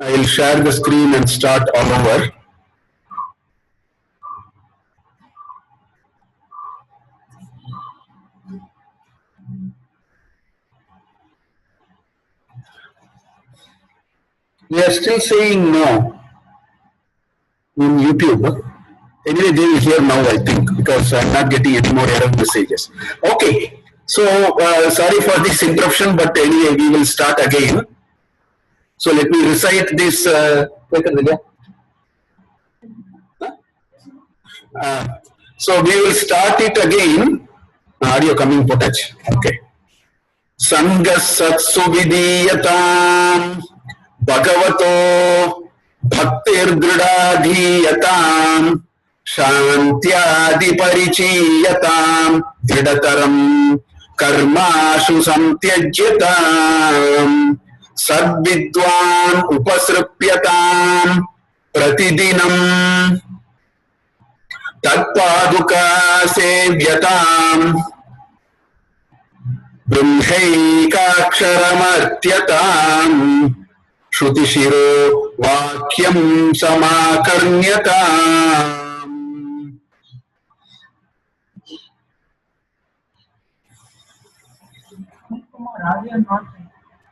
I will share the screen and start all over. We are still saying no in YouTube. Anyway, they will hear now, I think, because I'm not getting any more error messages. Okay, so sorry for this interruption, but anyway, we will start again. So let me recite this. So we will start it again. Audio coming footage. Okay. Sangha satsu vidhiyatam bhagavato bhaktir dridadhiyatam shantyadi parichiyatam dridataram karmashu samtyajyatam sadvidwan upasrupyatam pratidinam tatpaduka sevyatam ब्रह्मैकाक्षरमर्त्यताम् श्रुतिशिरो वाक्यं समाकर्ण्यताम्.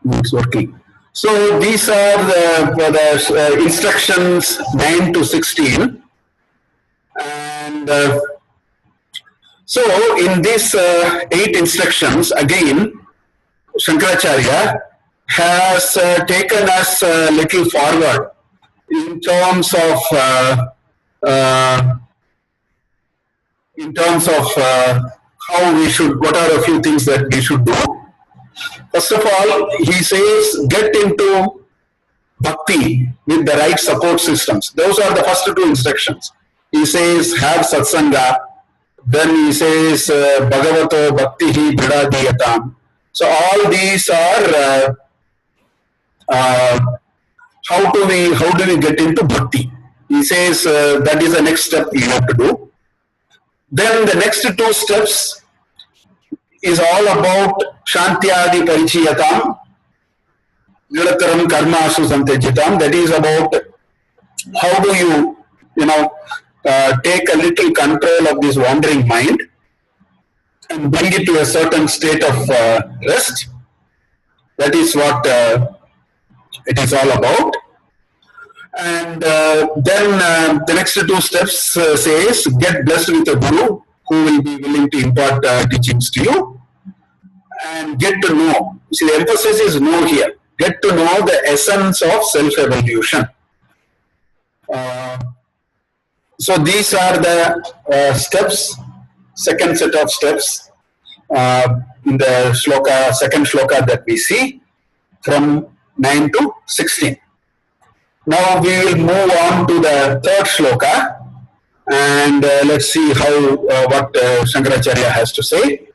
It's working. So these are the instructions 9 to 16, and so in these 8 instructions, again, Shankaracharya has taken us a little forward in terms of how we should, what are a few things that we should do. First of all, he says, get into bhakti with the right support systems. Those are the first 2 instructions. He says, have satsanga. Then he says, Bhagavato Bhaktihi Dridadhiyatam. So all these are how do we get into bhakti? He says that is the next step we have to do. Then the next 2 steps is all about Shantyadi Parichiyatam, Nilataram Karmasu Samtyajitam. That is about how do you take a little control of this wandering mind and bring it to a certain state of rest. That is what it is all about. And then the next 2 steps says, get blessed with a guru who will be willing to impart teachings to you, and get to know. See, the emphasis is know here. Get to know the essence of self-evolution. So these are the steps, second set of steps in the shloka, second shloka that we see from 9 to 16. Now we will move on to the third shloka, and let's see how what Shankaracharya has to say.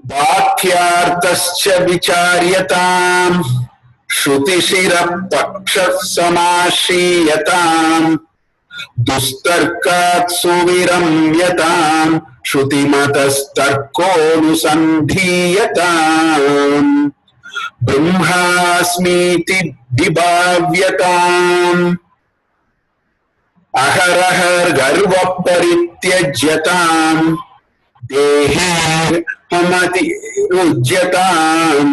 Bhakyartascha vicharyatam Shrutishira paksha samashiyatam Dustarkat suviramyatam Shrutimatastarkonusandhiyatam Brahmasmiti vibhavyatam Aharahar garva parityajyatam Dehe hamati ujyatam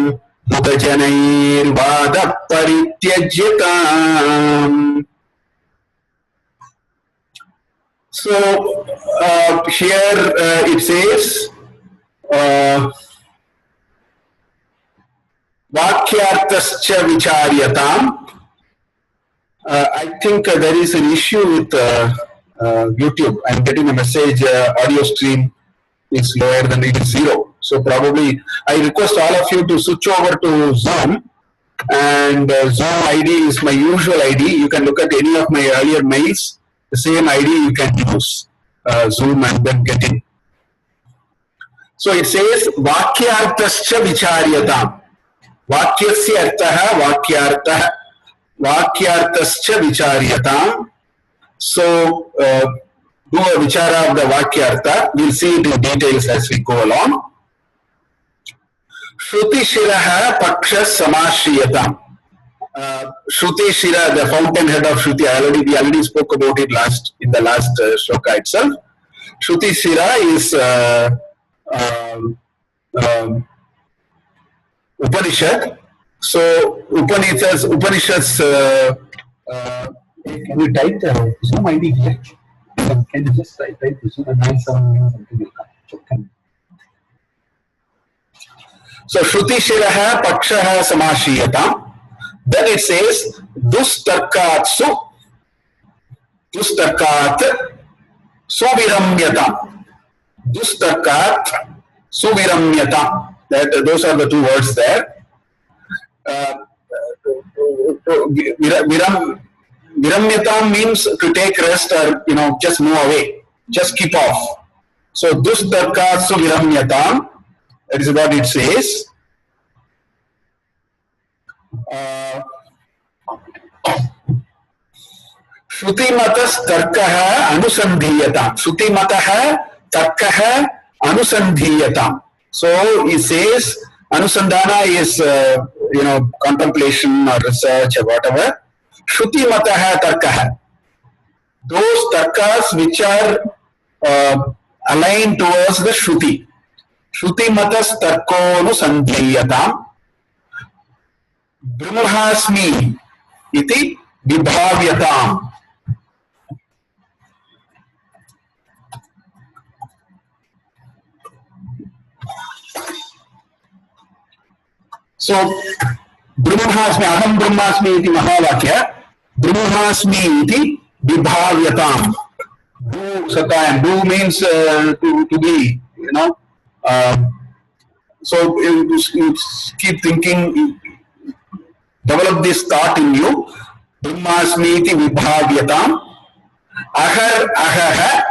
Mudajanair vada parityajyatam. So here it says Vakyartascha vicharyatam. I think there is an issue with YouTube. I'm getting a message, audio stream is lower than it is 0. So probably I request all of you to switch over to Zoom, and Zoom ID is my usual ID. You can look at any of my earlier mails. The same ID you can use Zoom and then get in. So it says Vakyartascha vicharyatam. Vakyasya artha vakyartha. Vakyartascha vicharyatam. So do a vichara of the vakyartha. We'll see it in details as we go along. Shruti shiraha paksha samashiyatam. Shruti Shira, the fountainhead of Shruti, we already spoke about it in the last shloka itself. Shruti Shira is Upanishad. So Upanishads. Can you type the Zoom ID here? Can you just type the Zoom and 971 something will come? So Shruti Shiraha Pakshaha Samashiyatam. Then it says Dustarkat Suviramyatam. Dustarkat Suviramyatam. Those are the two words there. Viramyatam means to take rest or just move away, just keep off. So Dustarkat Suviramyatam. That is what it says. Shruti-matas tarkaha anusandhiyatam. Shruti-mataha tarkaha anusandhiyatam. So it says anusandhana is contemplation or research or whatever. Shruti-mataha tarkaha. Those tarkas which are aligned towards the Shruti. Shruti-matas tarko anusandhiyatam. Brahmasmi iti vibhavyatam. So Brahmasmi, aham Brahmasmi iti mahavakya. Brahmasmi iti vibhavyatam. Do satayam. Do means to be, so you keep thinking. Develop this thought in you. Brahmasmi iti vibhavyatam. Ahar ahaha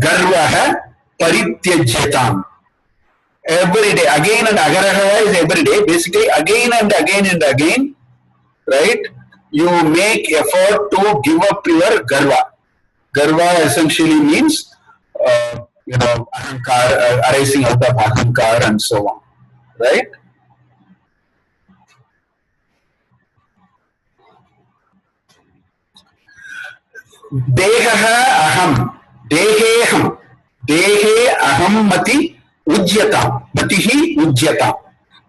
garvaha parityajyatam. Every day, again and agaraha is every day. Basically, again and again, right? You make effort to give up your garva. Garva essentially means, ahankar, arising out of ahankar and so on, right? Dehaha aham, deheham, dehe aham mati ujyatam, matihi ujyatam.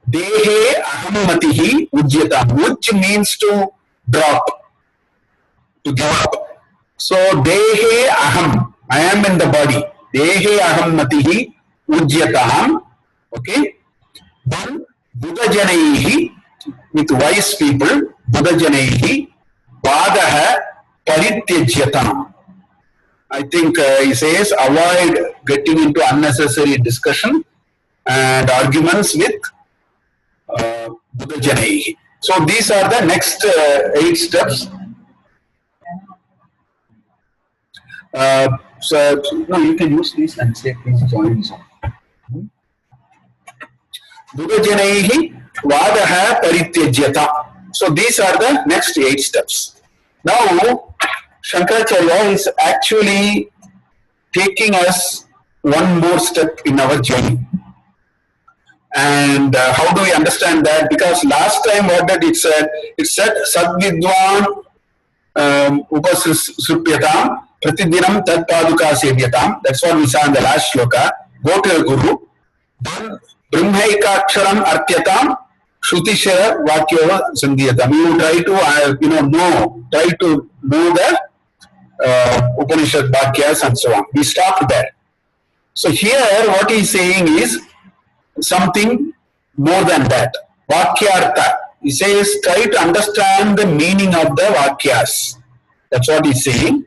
Dehe aham matihi ujyatam. Uj means to drop, to give up. So dehe aham, I am in the body. Dehe aham matihi ujyatam. Okay. Then buddhajanaihi, with wise people, buddhajanaihi, vadaha parityajyatam. I think he says avoid getting into unnecessary discussion and arguments with buddhajanaihi. So these are the next 8 steps. So no, you can use these and say please join Zoom. Buddhajanaihi vadaha parityajyatam. So these are the next 8 steps. Now Shankaracharya is actually taking us one more step in our journey. And how do we understand that? Because last time what did it said? It said Sadvidwan Upasrupyatam Pratidinam Tat Paduka Sevyatam. That's what we saw in the last shloka. Go to your Guru. Then Brahmaikaksharam Artyatam Shrutishara Vakyova Sandhyatam. You try to try to know the Upanishad Vakyas and so on. We stopped there. So here what he is saying is something more than that. Vakyartha. He says try to understand the meaning of the Vakyas. That's what he is saying.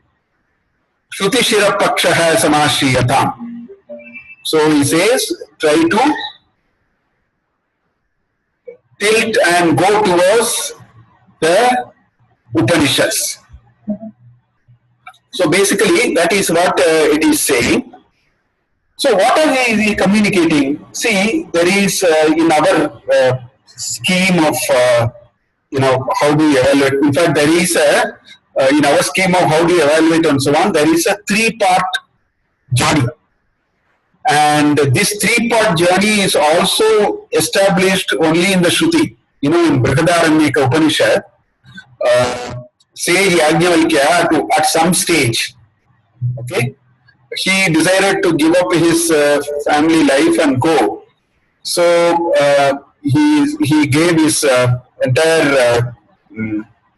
Shruti Shira Pakshaha Samashiyatam. So he says try to tilt and go towards the Upanishads. So basically that is what it is saying. So what are we communicating? See, there is in our scheme of how do we evaluate. In fact, there is in our scheme of how do we evaluate and so on, there is a 3-part journey. And this 3-part journey is also established only in the Shruti. In Brihadaranyaka Upanishad, sage Yajnavalkya to at some stage, okay, he decided to give up his family life and go. So he gave his entire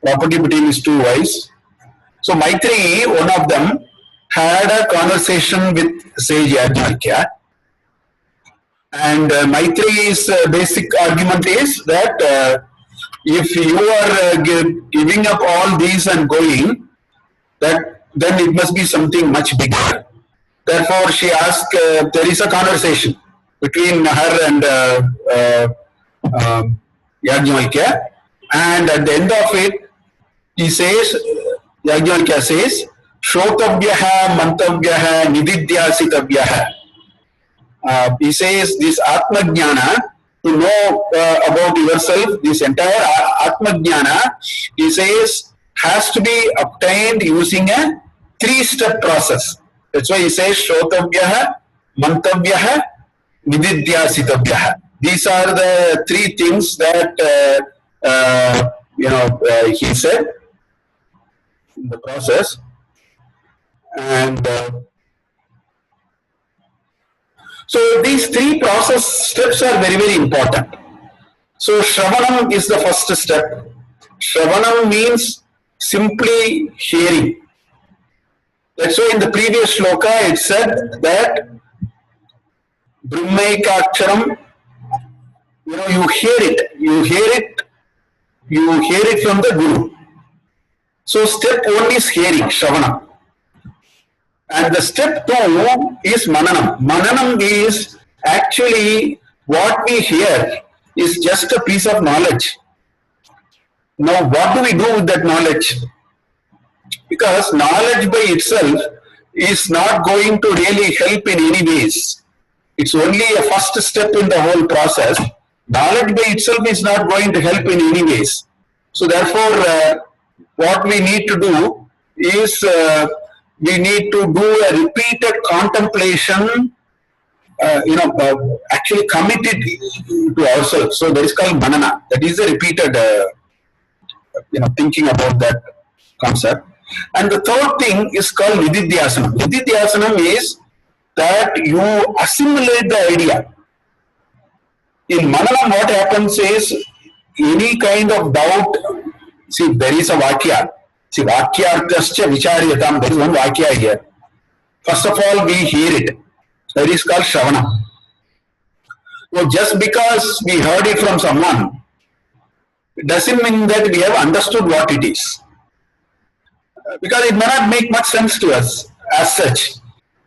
property between his two wives. So Maitri, one of them, had a conversation with sage Yajnavalkya, and Maitri's basic argument is that if you are giving up all these and going, that then it must be something much bigger. Therefore, she asked, there is a conversation between her and Yajnavalkya, and at the end of it, he says, Yajnavalkya says, Shotavyaha mantavyaha nididhyasitavyaha. He says this Atma Jnana, to know about yourself, this entire Atma Jnana, he says, has to be obtained using a 3-step process. That's why he says Shotavyaha, Mantavyaha, Nididhyasitavyaha. These are the 3 things that he said in the process. And so these 3 process steps are very, very important. So Shravanam is the first step. Shravanam means simply hearing. That's why in the previous shloka it said that Brahmaikaksharam, you hear it from the Guru. So step 1 is hearing, Shravanam. And the step 2 is Mananam. Mananam is actually what we hear is just a piece of knowledge. Now what do we do with that knowledge? Because knowledge by itself is not going to really help in any ways. It's only a first step in the whole process. Knowledge by itself is not going to help in any ways. So therefore, what we need to do is we need to do a repeated contemplation, actually committed to ourselves. So that is called manana. That is a repeated, thinking about that concept. And the third thing is called nididhyasanam. Nididhyasanam is that you assimilate the idea. In mananam, what happens is any kind of doubt. See, there is a vakya. See, vakyartascha vicharyatam. There is one vakya here. First of all, we hear it. That is called Shravana. So just because we heard it from someone, it doesn't mean that we have understood what it is. Because it may not make much sense to us as such.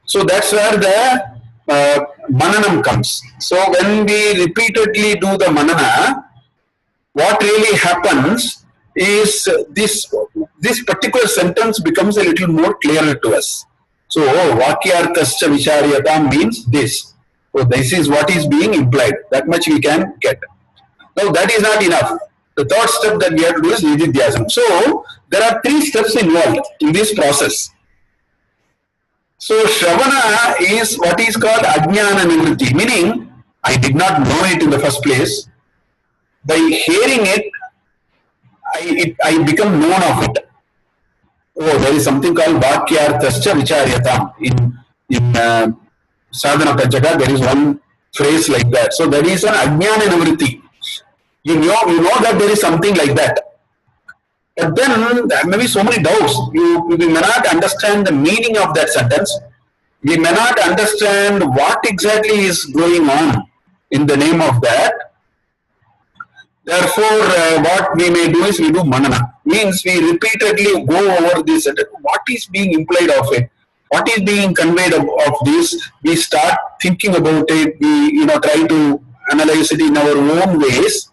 So that's where the mananam comes. So when we repeatedly do the manana, what really happens is this particular sentence becomes a little more clearer to us. So, vakyartascha vicharyatam means this. So, this is what is being implied. That much we can get. Now, that is not enough. The third step that we have to do is nididhyasam. So, there are 3 steps involved in this process. So, Shravana is what is called ajnana nivritti, meaning I did not know it in the first place. By hearing it, I become known of it. Oh, there is something called vakyartascha vicharyatam. In Sadhana Panchaka, there is one phrase like that. So that is an ajnana nivritti. You know that there is something like that. But then there may be so many doubts. We may not understand the meaning of that sentence. We may not understand what exactly is going on in the name of that. Therefore, what we may do is we do manana. Means we repeatedly go over this. What is being implied of it? What is being conveyed of this? We start thinking about it. We try to analyze it in our own ways.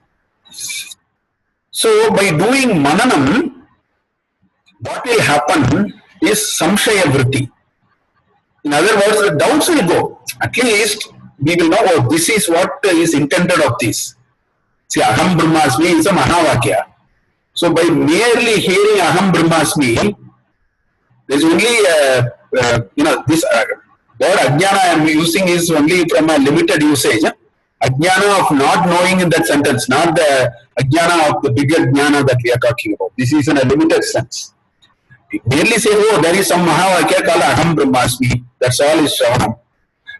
So by doing mananam, what will happen is samshaya vritti. In other words, the doubts will go. At least we will know, oh, this is what is intended of this. See, aham brahmasmi is a mahavakya. So by merely hearing aham brahmasmi, there is only this word ajnana I am using is only from a limited usage. Ajnana of not knowing in that sentence, not the ajnana of the bigger jnana that we are talking about. This is in a limited sense. It merely says, oh, there is some Mahavakya called Aham Brahmasmi. That's all is Shravanam.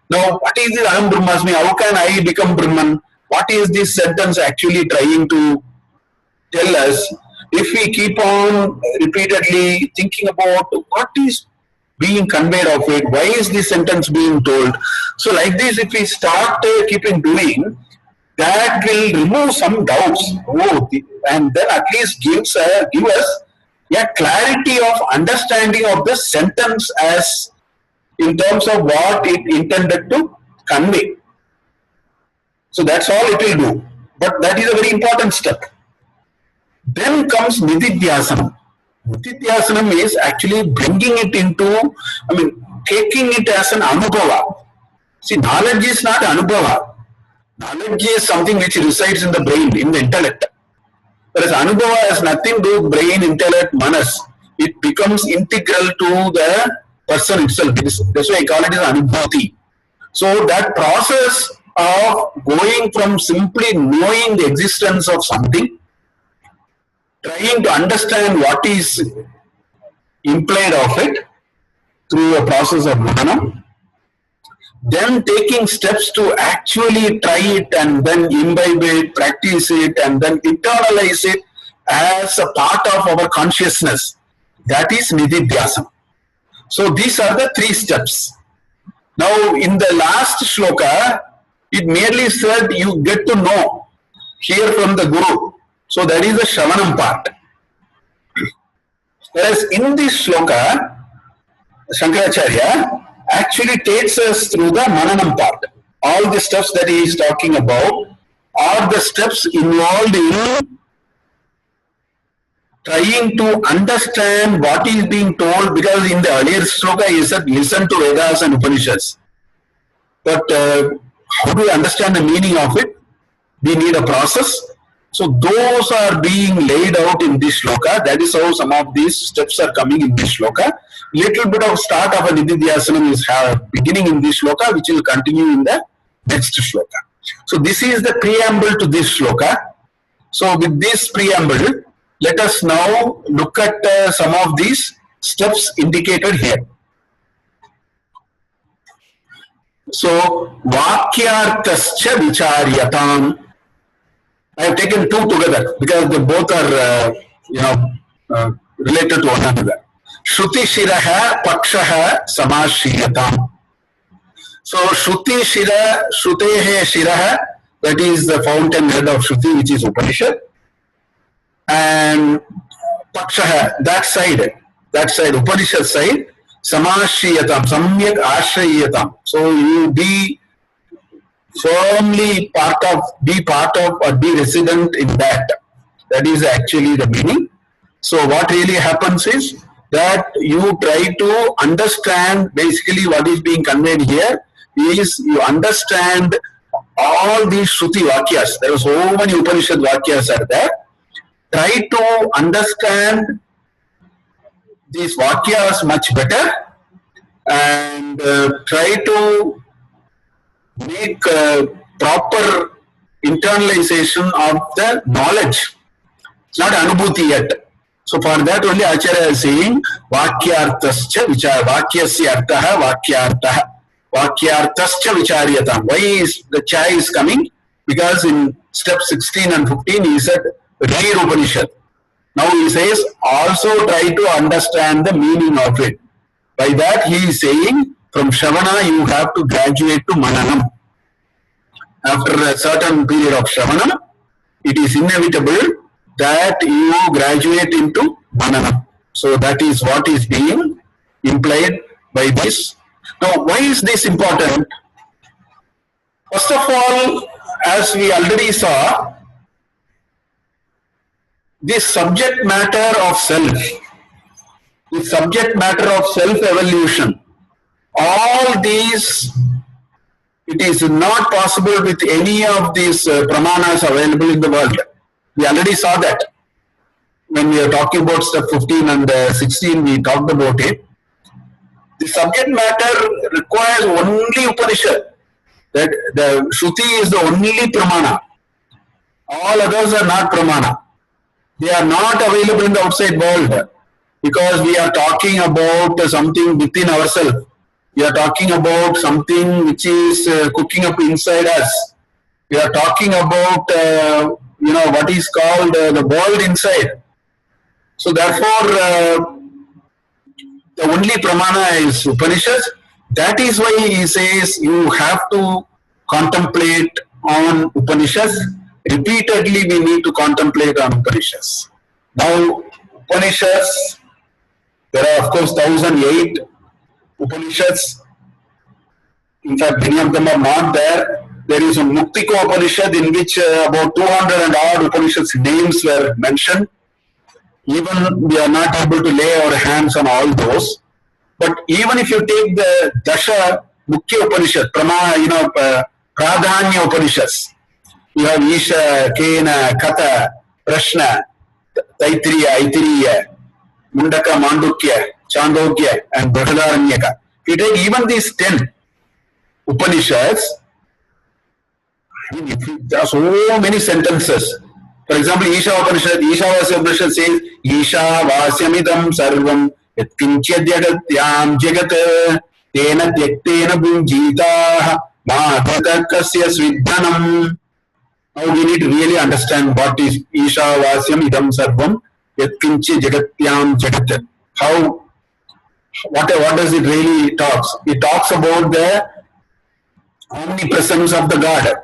Now, what is this Aham Brahmasmi? How can I become Brahman? What is this sentence actually trying to tell us? If we keep on repeatedly thinking about what is being conveyed of it, why is this sentence being told? So like this, if we start keeping doing, that will remove some doubts. Oh, and then at least give us a clarity of understanding of the sentence as in terms of what it intended to convey. So that's all it will do. But that is a very important step. Then comes Nididhyasanam. Nididhyasanam is actually bringing it into, taking it as an anubhava. See, knowledge is not anubhava. Knowledge is something which resides in the brain, in the intellect. Whereas anubhava has nothing to do with brain, intellect, manas. It becomes integral to the person itself. That's why I call it as anubhuti. So that process of going from simply knowing the existence of something, trying to understand what is implied of it through a process of manana, then taking steps to actually try it and then imbibe it, practice it, and then internalize it as a part of our consciousness. That is Nididhyasana. So these are the three steps. Now in the last shloka, it merely said you get to know, hear from the Guru. So that is the Shravanam part. Whereas in this shloka, Shankaracharya actually takes us through the Mananam part. All the steps that he is talking about are the steps involved in trying to understand what is being told, because in the earlier shloka he said listen to Vedas and Upanishads. But how do we understand the meaning of it? We need a process. So those are being laid out in this shloka. That is how some of these steps are coming in this shloka. Little bit of start of a Nididhyasanam is beginning in this shloka, which will continue in the next shloka. So this is the preamble to this shloka. So with this preamble, let us now look at some of these steps indicated here. So Vakyartascha Vicharyatam. I have taken two together because they both are related to one another. Shruti Shiraha Pakshaha Samashiyatam. So Shruti Shira, Shrutehe Shiraha, that is the fountainhead of Shruti, which is Upanishad. And Pakshaha, that side, Upanishad side, Samashiyatam, Samyak Ashrayatam. So you be firmly part of or be resident in that. That is actually the meaning. So what really happens is that you try to understand basically what is being conveyed here is you understand all these Shruti Vakyas. There are so many Upanishad Vakyas are there. Try to understand these Vakyas much better and try to make proper internalization of the knowledge. It's not anubhuti yet. So for that only Acharya is saying Vakyartascha Vichar, Vakyasya Artaha Vakyartaha, Vakyartascha Vicharyatam. Why is the cha is coming? Because in step 16 and 15 he said read Upanishad. Now he says also try to understand the meaning of it. By that he is saying from Shravana you have to graduate to Mananam. After a certain period of Shravana, it is inevitable that you graduate into Mananam. So that is what is being implied by this. Now why is this important? First of all, as we already saw, this subject matter of self, the subject matter of self-evolution, all these, it is not possible with any of these pramanas available in the world. We already saw that. When we are talking about step 15 and 16, we talked about it. The subject matter requires only Upanishad. that the Shruti is the only Pramana. All others are not Pramana. They are not available in the outside world because we are talking about something within ourselves. We are talking about something which is cooking up inside us. We are talking about what is called the world inside. So therefore, the only Pramana is Upanishads. That is why he says you have to contemplate on Upanishads. Repeatedly we need to contemplate on Upanishads. Now Upanishads, there are of course 1008 Upanishads. In fact, many of them are not there. There is a Muktika Upanishad in which about 200 and odd Upanishads names were mentioned. Even we are not able to lay our hands on all those. But even if you take the Dasha Mukhya Upanishad, Pradhanya Upanishads, you have Isha, Kena, Katha, Prashna, Taitriya, Aitiriya, Mundaka, Mandukya, Chandogya, and Brihadaranyaka. If you take even these 10 Upanishads, there are so many sentences. For example, Isha Vasya Upanishad says, Isha Vasyamidam Sarvam Yatkinchya Jagatyam Jagat Tena Tyaktena Bunjita Mahatatakasya Svidhanam. Now we need to really understand what is Isha Vasyamidam Sarvam Yatkinchya Jagatyam Jagat. What does it really talks? It talks about the omnipresence of the God.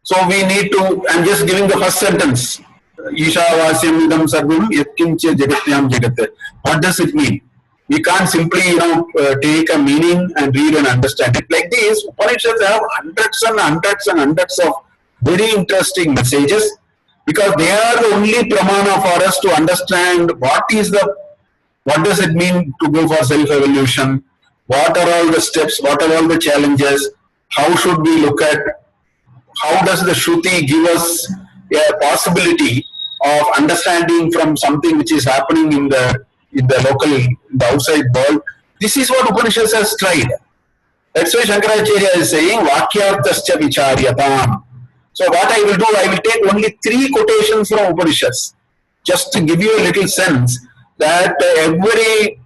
So we need to, I'm just giving the first sentence. Isha Vasyam Idam Sarvam Yatkinchya Jagatyam Jagat. What does it mean? We can't simply, take a meaning and read and understand it. Like this, Upanishads have hundreds and hundreds and hundreds of very interesting messages because they are the only pramana for us to understand what does it mean to go for self-evolution, what are all the steps, what are all the challenges, how should we look at, how does the Shruti give us a possibility of understanding from something which is happening in the outside world. This is what Upanishads has tried. That's why Shankaracharya is saying, Vakyarthascha vicharyatam. So what I will do, I will take only 3 quotations from Upanishads, just to give you a little sense that every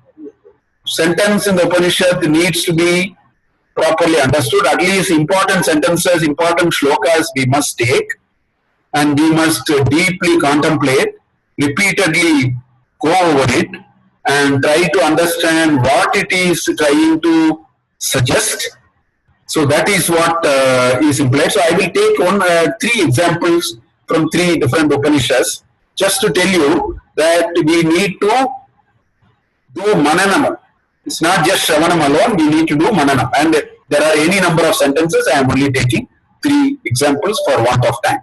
sentence in the Upanishad needs to be properly understood. At least important sentences, important shlokas we must take and we must deeply contemplate, repeatedly go over it and try to understand what it is trying to suggest. So that is what is implied. So I will take 3 examples from 3 different Upanishads just to tell you that we need to do mananam. It's not just Shravanam alone, we need to do mananam. And there are any number of sentences, I am only taking 3 examples for want of time.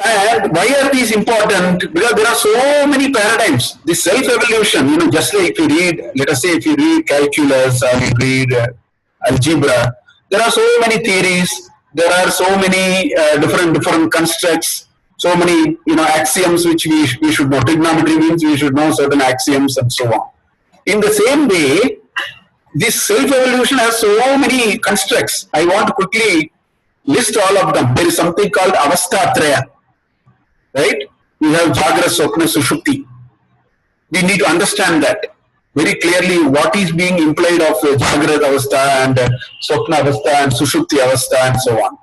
And why are these important? Because there are so many paradigms. This self-evolution, just like if you read, let us say if you read calculus or you read algebra, there are so many theories, there are so many different constructs, so many axioms which we should know. Trigonometry means we should know certain axioms and so on. In the same way, this self-evolution has so many constructs. I want to quickly list all of them. There is something called Avasthatraya. Right? We have Jagra, Swapna, Sushupti. We need to understand that very clearly what is being implied of Jagra Avastha and Swapna Avastha and Sushupti Avastha and so on.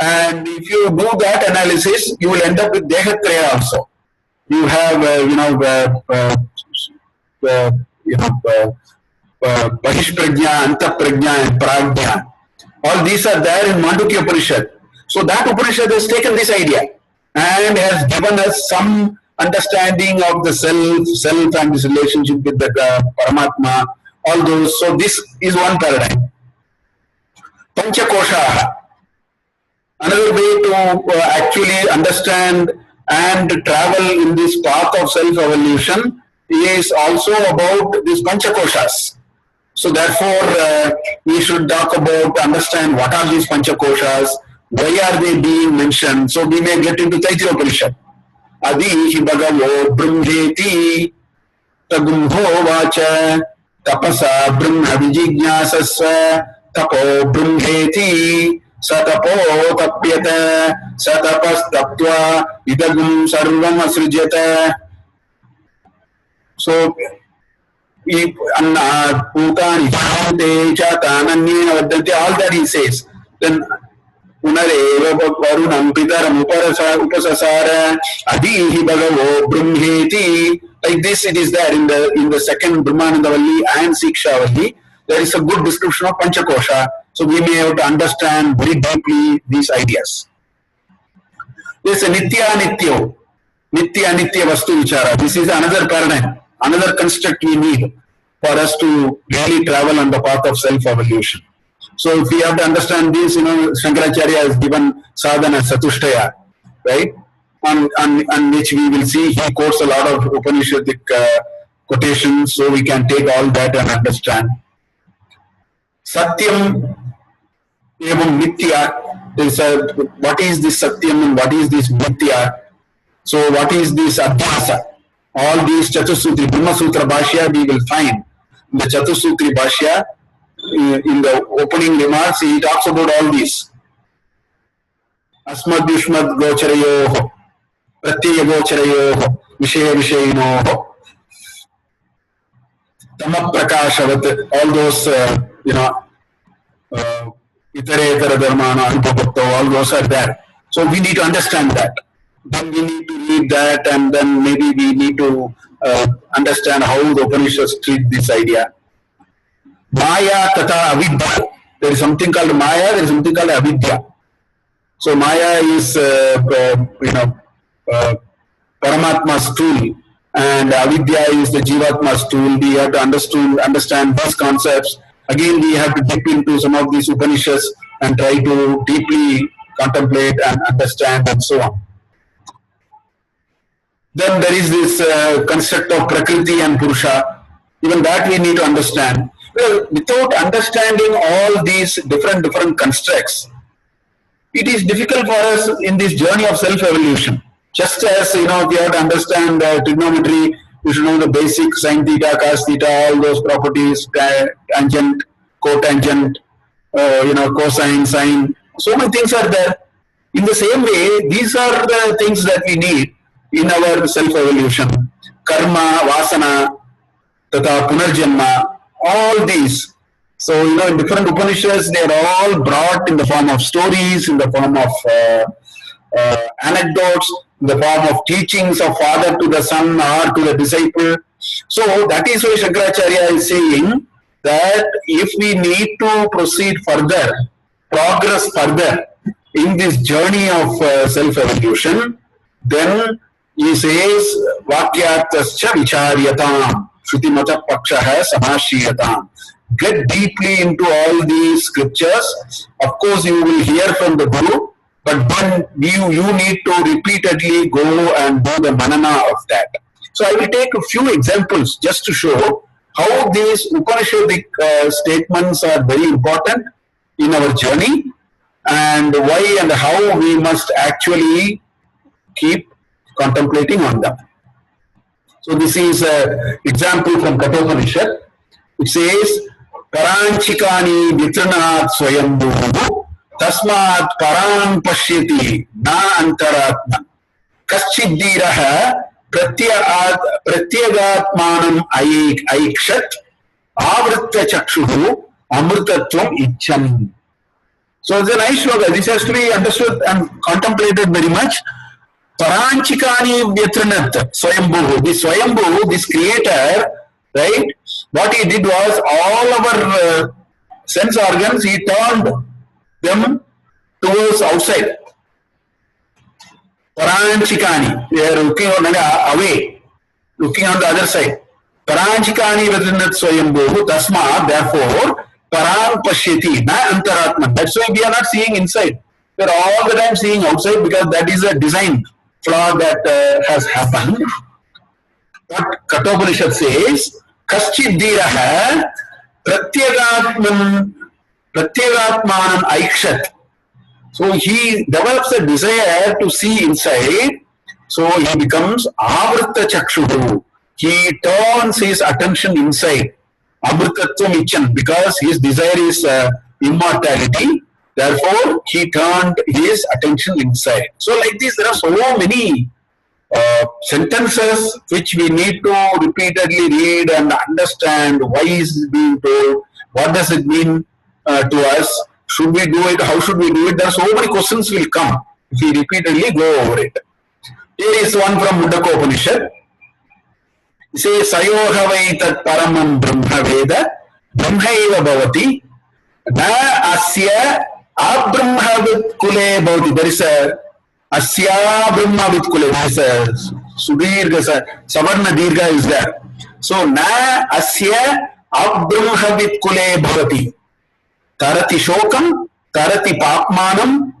And if you do that analysis, you will end up with Dehatraya also. You have, Bahishprajna, Antaprajna and Prajna. All these are there in Mandukya Upanishad. So that Upanishad has taken this idea and has given us some understanding of the self and its relationship with the Paramatma, all those. So this is one paradigm. Panchakosha. Another way to actually understand and travel in this path of self-evolution is also about these Panchakoshas. So therefore, we should talk about, understand what are these Panchakoshas, why are they being mentioned. So we may get into Taittiriya Upanishad. Adi hi bhagavo brumheti tagumho vacha tapasa brahma vijijnasasva tapo brahmeti satapo tapyata satapastaptva idagum sarvam asrijata. So Putani all that he says. Then Punareva Varunam Pitaram Upasasara Adihi Bhagavo Brahmeti. Like this it is there in the second Brahmanandavalli and Sikshavalli. There is a good description of Panchakosha. So we may have to understand very deeply these ideas. There is a Nitya Nitya Nitya Vastu Vichara. This is another paradigm, another construct we need for us to really travel on the path of self-evolution. So if we have to understand this, Shankaracharya has given sadhana satushtaya, right? On which we will see he quotes a lot of Upanishadic quotations, so we can take all that and understand. Satyam evam nitya. There is what is this Satyam and what is this Nitya? So what is this Adhyasa? All these Chatursutri, Brahma Sutra Bhashya we will find. In the Chatursutri Bhashya, in the opening remarks, he talks about all these. Asmad Yushmad Gocharayoho, Pratyaya Gocharayoho, Vishaya Vishayinoho, Tamaprakashavat, all those, Itaretara Dharmana, Anupapatto, all those are there. So we need to understand that. Then we need to read that, and then maybe we need to understand how the Upanishads treat this idea. Maya tata avidya. There is something called Maya, there is something called avidya. So Maya is, Paramatma's tool, and avidya is the Jivatma's tool. We have to understand these concepts. Again, we have to dip into some of these Upanishads and try to deeply contemplate and understand and so on. Then there is this concept of Prakriti and Purusha. Even that we need to understand. Well, without understanding all these different constructs, it is difficult for us in this journey of self-evolution. Just as, if you have to understand trigonometry, you should know the basic sine theta, cos theta, all those properties, tangent, cotangent, cosine, sine. So many things are there. In the same way, these are the things that we need in our self-evolution. Karma, vasana, tata punarjanma, all these. So, in different Upanishads, they are all brought in the form of stories, in the form of anecdotes, in the form of teachings of father to the son or to the disciple. So, that is why Shankaracharya is saying that if we need to proceed further, progress further in this journey of self-evolution, then he says, Vakyatascha vicharyatam, Shrutimata pakshaha samashiyatam. Get deeply into all these scriptures. Of course, you will hear from the Guru, but then you need to repeatedly go and do the manana of that. So I will take a few examples just to show how these Upanishadic statements are very important in our journey, and why and how we must actually keep contemplating on them. So this is an example from Kathopanishad. It says, Paranchikani vitranat swayambhu tasmat paran pashyati na antaratma kaschidiraha pratyagatmanam aikshat avritta chakshuhu amrutatvam ichcham. So it's a nice slogan. This has to be understood and contemplated very much. Paranchikani vyatranat swayambhu. This swayambhu, this creator, right? What he did was all our sense organs, he turned them towards outside. Paranchikani, they are looking away, looking on the other side. Paranchikani vyatranat swayambhu tasma, therefore, paran pashyati, na antaratman. That's why we are not seeing inside. We are all the time seeing outside, because that is a design flaw that has happened. What Kathopanishad says, Kaschidiraha pratyagatmanam aikshat. So he develops a desire to see inside, so he becomes avritta chakshuhu. He turns his attention inside. Amritatvam Ichan, because his desire is immortality. Therefore, he turned his attention inside. So, like this, there are so many sentences which we need to repeatedly read and understand why is it being told, what does it mean to us, should we do it, how should we do it. There are so many questions will come if we repeatedly go over it. Here is one from Mundaka Upanishad. It says, Sayoha vai tat paramam brahma veda brahmaiva bhavati na asya abrahmavid kule bhavati. There is a asya brahmavid kule. There is a sudirga, savarna dirga is there. So, na asya abrahmavid kule bhavati. Tarati shokam, tarati papmanam,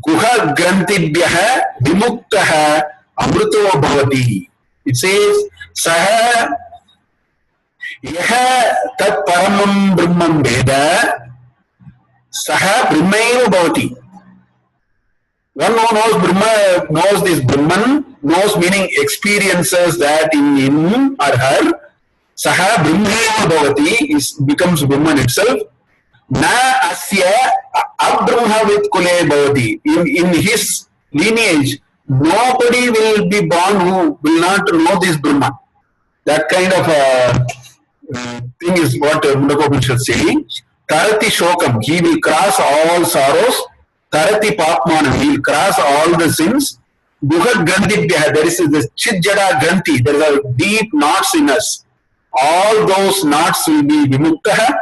guha grantibhyaha vimuktaha amruto bhavati. It says, Saha yaha tat paramam brahmam veda saha brahmaiva bhavati. One who knows Brahma knows this Brahman, knows meaning experiences that in him or her. Saha brahmaiva bhavati becomes Brahman itself. Na asya abrahmavid kule bhavati. In his lineage, nobody will be born who will not know this Brahman. That kind of thing is what Mundaka Upanishad is saying. Tarati shokam, he will cross all sorrows. Tarati papmanam, he will cross all the sins. Guha grantibhyaha, there is this chidjada granti, there are deep knots in us. All those knots will be vimuktaha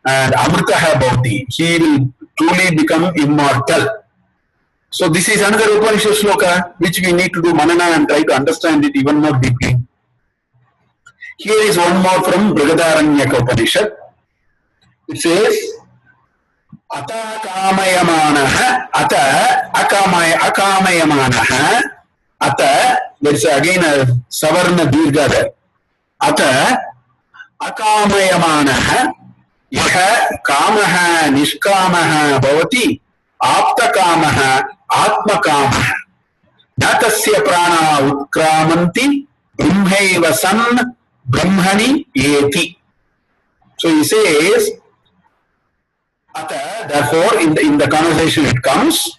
and amritaha bhavati. He will truly become immortal. So this is another Upanishad sloka which we need to do manana and try to understand it even more deeply. Here is one more from Brihadaranyaka Upanishad. It says, Ata akamayamanaha, ata akamayamanaha, ata, there is again a savarna dirga there. Ata akamayamanaha, yaha kamaha nishkamaha bhavati, apta kamaha atma kamaha. Natasya prana utkramanti, brahmaiva san brahmani eti. So he says, Ata, therefore, in the conversation it comes,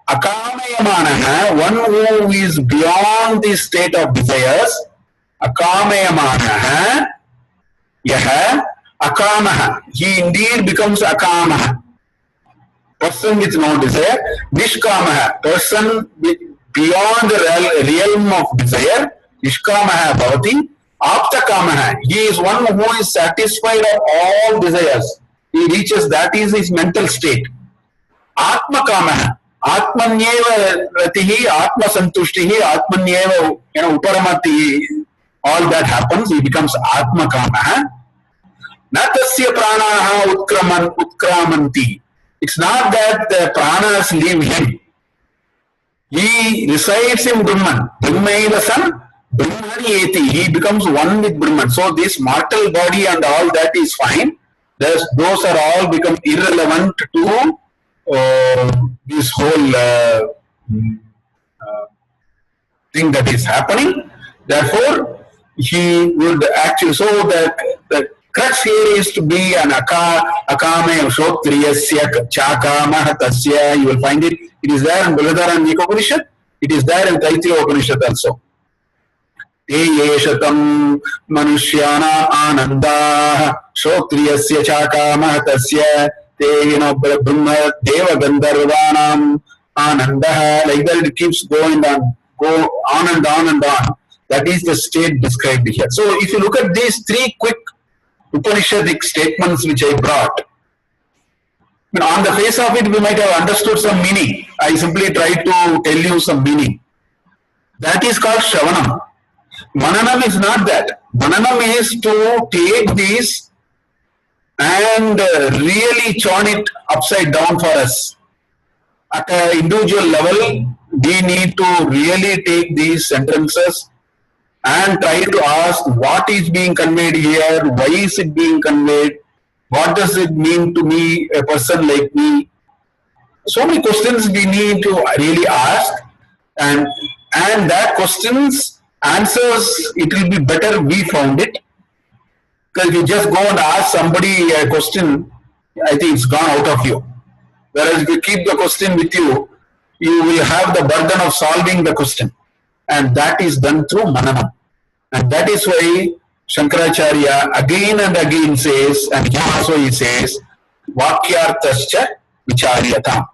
akamayamanaha, one who is beyond the state of desires, akamayamanaha, yaha, akamaha, he indeed becomes akamaha, person with no desire, nishkamaha, person beyond the realm of desire, nishkamaha bhavati, aptakamaha, he is one who is satisfied of all desires. He reaches, that is his mental state. Atma kamaha, atmanyeva ratihi, atma santushtihi, atmanyeva uparamati, all that happens, he becomes atma kamaha. Natasya pranaha utkramanti. It's not that the pranas leave him. He resides in Brahman. Brahmaiva san, Brahmani eti. He becomes one with Brahman. So this mortal body and all that is fine. Those are all become irrelevant to this whole thing that is happening. Therefore, he would actually, so the crux here is to be an akame shotriyasya chakama tasya. You will find it. It is there in Brihadaranyaka Upanishad. It is there in Taittiriya Upanishad also. Te yeshatam manushyana ananda shotriyasya chakama tasya te brahma deva gandharvanam ananda. Like that it keeps going on, go on and on and on. That is the state described here. So if you look at these three quick Upanishadic statements which I brought, on the face of it we might have understood some meaning. I simply tried to tell you some meaning. That is called Shravanam. Mananam is not that. Mananam is to take this and really churn it upside down for us. At an individual level, we need to really take these sentences and try to ask what is being conveyed here, why is it being conveyed, what does it mean to me, a person like me. So many questions we need to really ask, and that questions answers, it will be better we found it. Because if you just go and ask somebody a question, I think it's gone out of you. Whereas if you keep the question with you, you will have the burden of solving the question. And that is done through mananam. And that is why Shankaracharya again and again says, and here also he says, Vakyarthascha vicharyata.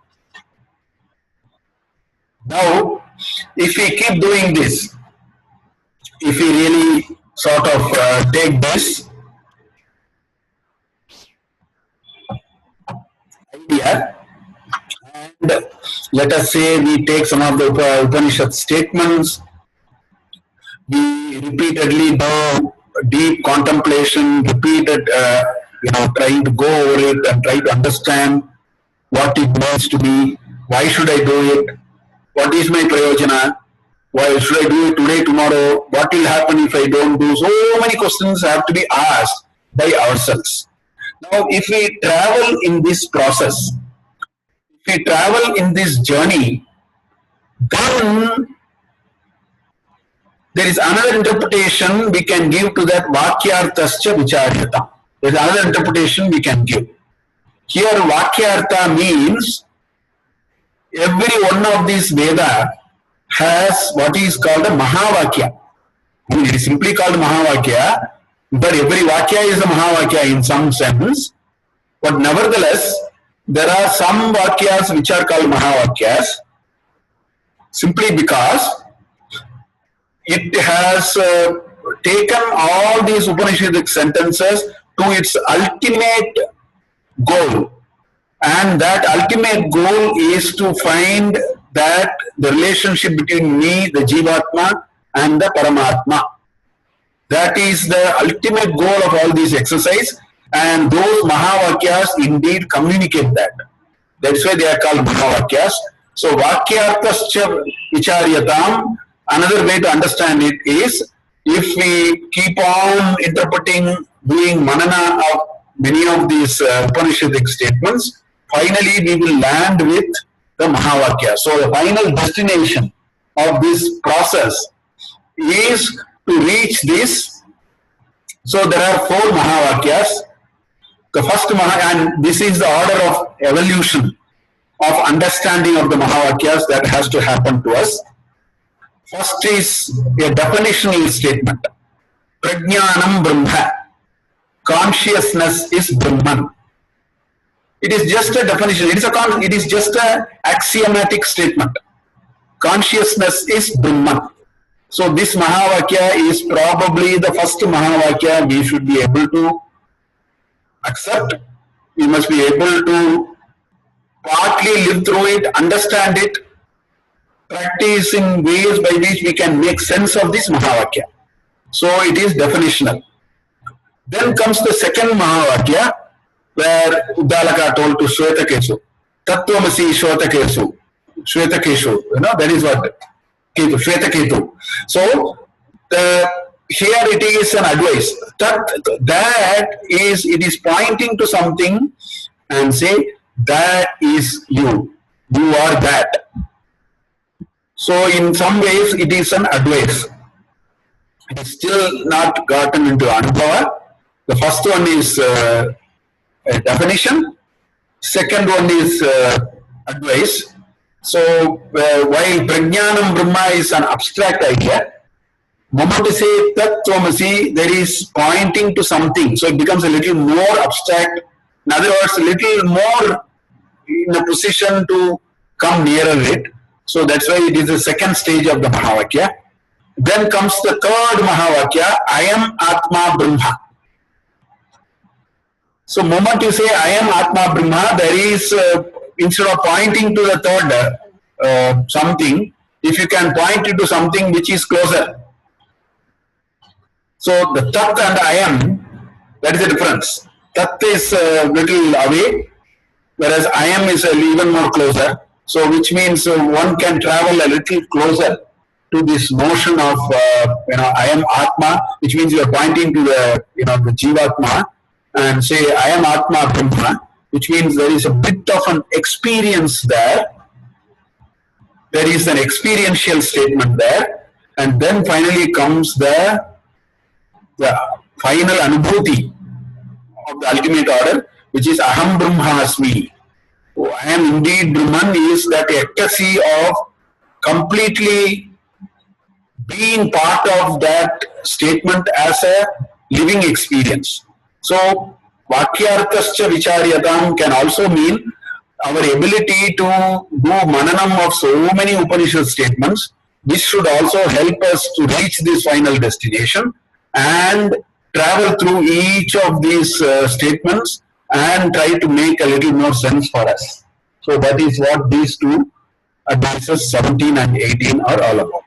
Now, if we keep doing this, if we really sort of take this idea, and let us say we take some of the Upanishad statements, we repeatedly do deep contemplation, repeated, trying to go over it and try to understand what it means to me, why should I do it, what is my prayojana, why should I do it today, tomorrow, what will happen if I don't do. So many questions have to be asked by ourselves. Now, if we travel in this process, if we travel in this journey, then there is another interpretation we can give to that Vakyarthascha vicharyata. There is another interpretation we can give. Here Vakyartha means every one of these Veda has what is called a Mahavakya. It is simply called Mahavakya, but every Vakya is a Mahavakya in some sense. But nevertheless, there are some Vakyas which are called Mahavakyas simply because it has taken all these Upanishadic sentences to its ultimate goal. And that ultimate goal is to find that the relationship between me, the Jivatma, and the Paramatma. That is the ultimate goal of all these exercise, and those Mahavakyas indeed communicate that. That's why they are called Mahavakyas. So Vakyarthascha vicharyatam, another way to understand it is, if we keep on interpreting, doing manana of many of these Upanishadic statements, finally we will land with the Mahavakya. So the final destination of this process is to reach this. So there are 4 Mahavakyas. The first and this is the order of evolution of understanding of the Mahavakyas that has to happen to us. First is a definitional statement. Prajnanam Brahma. Consciousness is Brahman. It is just a definition. It is just an axiomatic statement. Consciousness is Brahman. So this Mahavakya is probably the first Mahavakya we should be able to accept. We must be able to partly live through it, understand it, practice in ways by which we can make sense of this Mahavakya. So it is definitional. Then comes the second Mahavakya, where Uddalaka told to Shvetaketu, Tattvamasi Shvetaketu, that is what Shvetaketu. So here it is an advice. It is pointing to something and say, that is you. You are that. So in some ways it is an advice. It is still not gotten into Anubhava. The first one is a definition. Second one is advice. So while Prajnanam Brahma is an abstract idea, moment to say Tat Tvamasi, there is pointing to something. So it becomes a little more abstract. In other words, a little more in a position to come nearer it. So that's why it is the second stage of the Mahavakya. Then comes the third Mahavakya, I am Atma Brahma. So moment you say I am Atma Brahma, there is, instead of pointing to the third something, if you can point it to something which is closer. So the Tat and I am, that is the difference. Tat is a little away, whereas I am is even more closer. So which means one can travel a little closer to this notion of I am Atma, which means you are pointing to the the Jivatma and say I am Atma Brahma, which means there is a bit of an experience there. There is an experiential statement there, and then finally comes the final anubhuti of the ultimate order, which is Aham Brahmasmi. So, I am indeed Brahman is that ecstasy of completely being part of that statement as a living experience. So, Vakyarthascha Vicharyatam can also mean our ability to do mananam of so many Upanishad statements. This should also help us to reach this final destination and travel through each of these statements and try to make a little more sense for us. So that is what these two advices 17 and 18 are all about.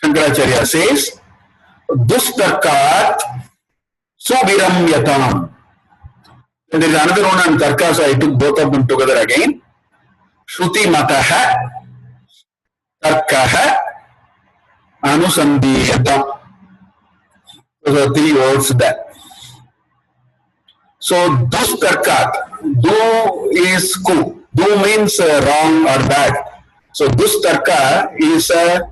Shankaracharya says, Dustarkat Suviramyatam. And there is another one on Tarka, so I took both of them together again. Shruti Mataha Tarkaha Anusandhiyatam. Those are three words there. So, Dustarkat, Du is ku. Du means wrong or bad. So, Dustarka is a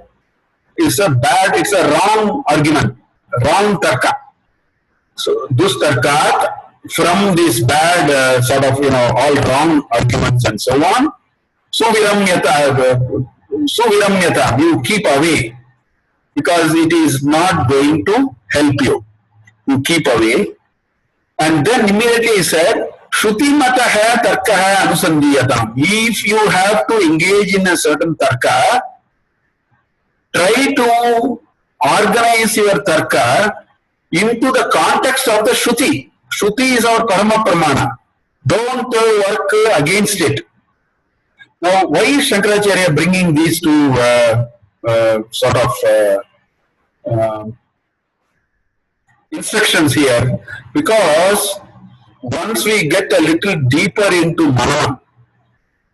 bad, it's a wrong argument, wrong tarka. So, Dustarkat, from this bad sort of, all wrong arguments and so on. Suviramyata, you keep away because it is not going to help you. You keep away. And then immediately he said, Shruti mataha tarkaha anusandhiyatam. If you have to engage in a certain tarka, try to organize your tarka into the context of the Shruti. Shruti is our Parama Pramana. Don't work against it. Now, why is Shankaracharya bringing these two instructions here? Because once we get a little deeper into Manana,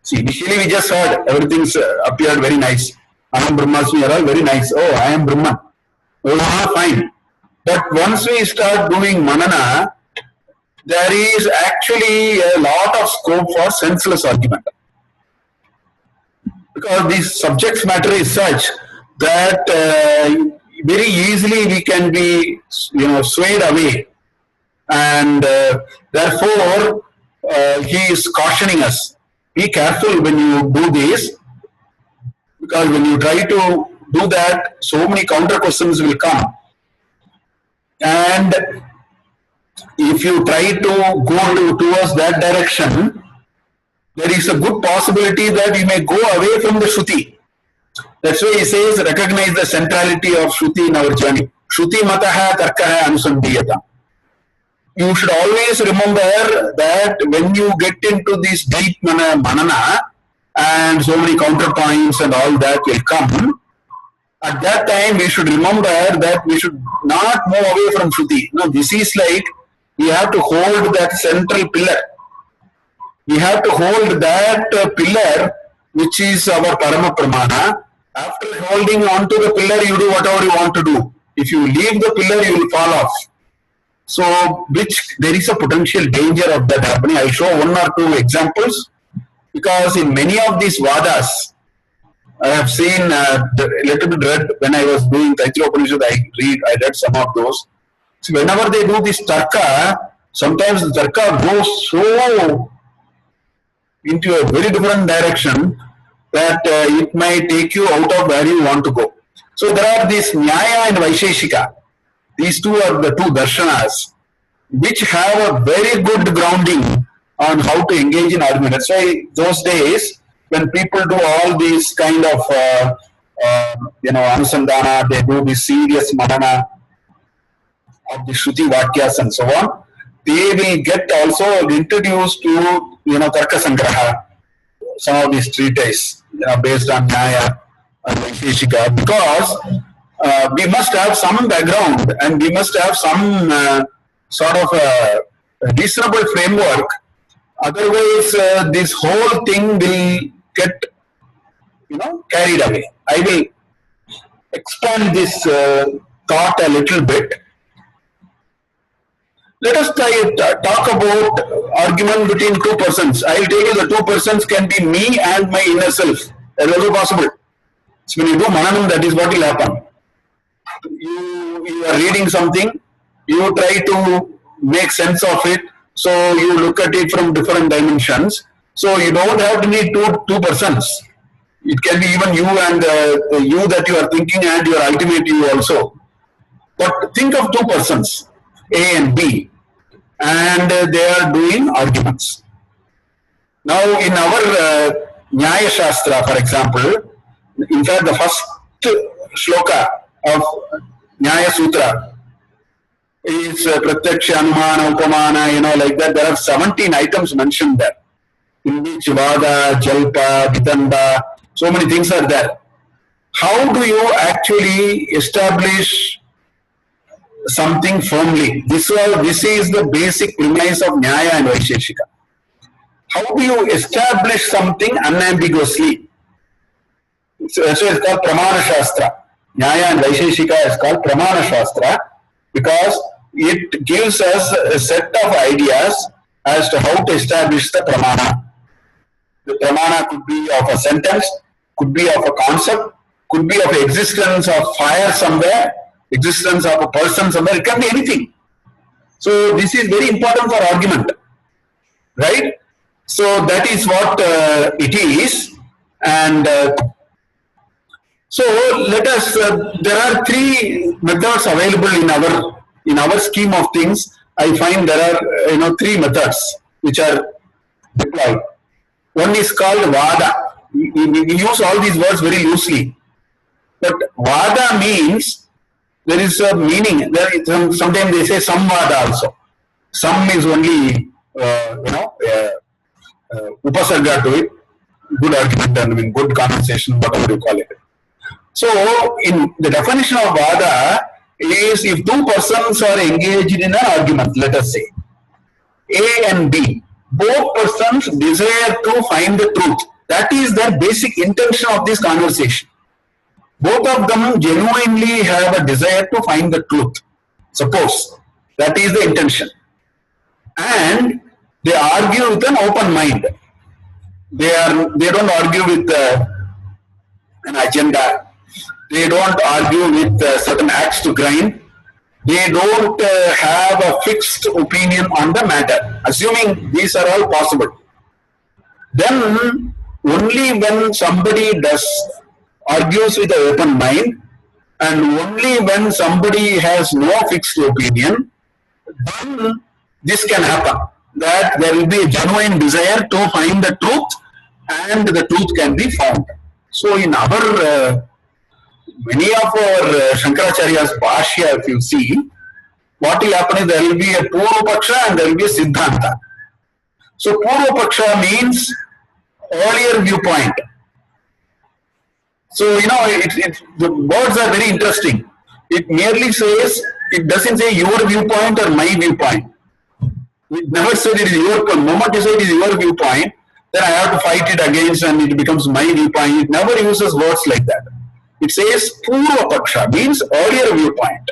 see, initially we just heard everything's appeared very nice. Aham Brahmasmi are all very nice. Oh, I am Brahman. Oh, fine. But once we start doing Manana, there is actually a lot of scope for senseless argument. Because this subject matter is such that very easily we can be, swayed away. And therefore, he is cautioning us. Be careful when you do this, because when you try to do that, so many counter questions will come. And if you try to go towards that direction, there is a good possibility that you may go away from the Shruti. That's why he says, recognize the centrality of Shruti in our journey. Shruti mataha tarkaha anusandhiyata. You should always remember that when you get into this deep manana, and so many counterpoints and all that will come, at that time we should remember that we should not move away from Shruti. No, this is like we have to hold that central pillar. We have to hold that pillar which is our Parama Pramana. After holding on to the pillar, you do whatever you want to do. If you leave the pillar, you will fall off. So, there is a potential danger of that happening. I'll show one or two examples, because in many of these vadas, I have seen a little bit read when I was doing Taitra Upanishad, I read some of those. So whenever they do this tarka, sometimes the tarka goes so into a very different direction that it may take you out of where you want to go. So there are these Nyaya and Vaisheshika. These two are the two darshanas which have a very good grounding on how to engage in argument. That's why those days when people do all these kind of anusandhana, they do this serious manana of the Shruti Vakyas and so on, they will get also introduced to Tarka Sangraha, some of these treatises based on Nyaya and Vaisheshika, because we must have some background and we must have some sort of a reasonable framework. Otherwise, this whole thing will get carried away. I will expand this thought a little bit. Let us talk about argument between two persons. I will tell you the two persons can be me and my inner self. That is also possible. So when you do mananam, that is what will happen. You are reading something, you try to make sense of it, so you look at it from different dimensions. So you don't have to need two persons. It can be even you and you that you are thinking and your ultimate you also. But think of two persons, A and B, and they are doing arguments. Now, in our Nyaya Shastra, for example, in fact, the first shloka of Nyaya Sutra is Pratyaksha, Anumana, Upamana, like that. There are 17 items mentioned there, in which Vada, Jalpa, Vitanda, so many things are there. How do you actually establish something firmly? This is the basic premise of Nyaya and Vaisheshika. How do you establish something unambiguously? So it's called Pramana Shastra. Nyaya and Vaisheshika is called Pramana Shastra because it gives us a set of ideas as to how to establish the Pramana. The Pramana could be of a sentence, could be of a concept, could be of existence of fire somewhere, existence of a person somewhere. It can be anything. So this is very important for argument, right? So that is what it is, and so let us. There are three methods available in our scheme of things. I find there are three methods which are deployed. One is called Vada. We use all these words very loosely, but Vada means there is a meaning. Sometimes they say Samvada also. Sam is only upasarga to it, good argument, and good conversation, whatever you call it. So, in the definition of Vada is if two persons are engaged in an argument, let us say, A and B, both persons desire to find the truth. That is the basic intention of this conversation. Both of them genuinely have a desire to find the truth. Suppose that is the intention. And they argue with an open mind. They don't argue with an agenda. They don't argue with certain acts to grind. They don't have a fixed opinion on the matter. Assuming these are all possible, then only when somebody argues with an open mind, and only when somebody has no fixed opinion, then this can happen. That there will be a genuine desire to find the truth, and the truth can be found. So in our many of our Shankaracharya's Bhashya, if you see, what will happen is there will be a Purva Paksha and there will be a Siddhanta. So Purva Paksha means earlier viewpoint. So the words are very interesting. It merely says, it doesn't say your viewpoint or my viewpoint. It never said it is your point. The moment you say it is your viewpoint, then I have to fight it against and it becomes my viewpoint. It never uses words like that. It says Purva Paksha, means earlier viewpoint.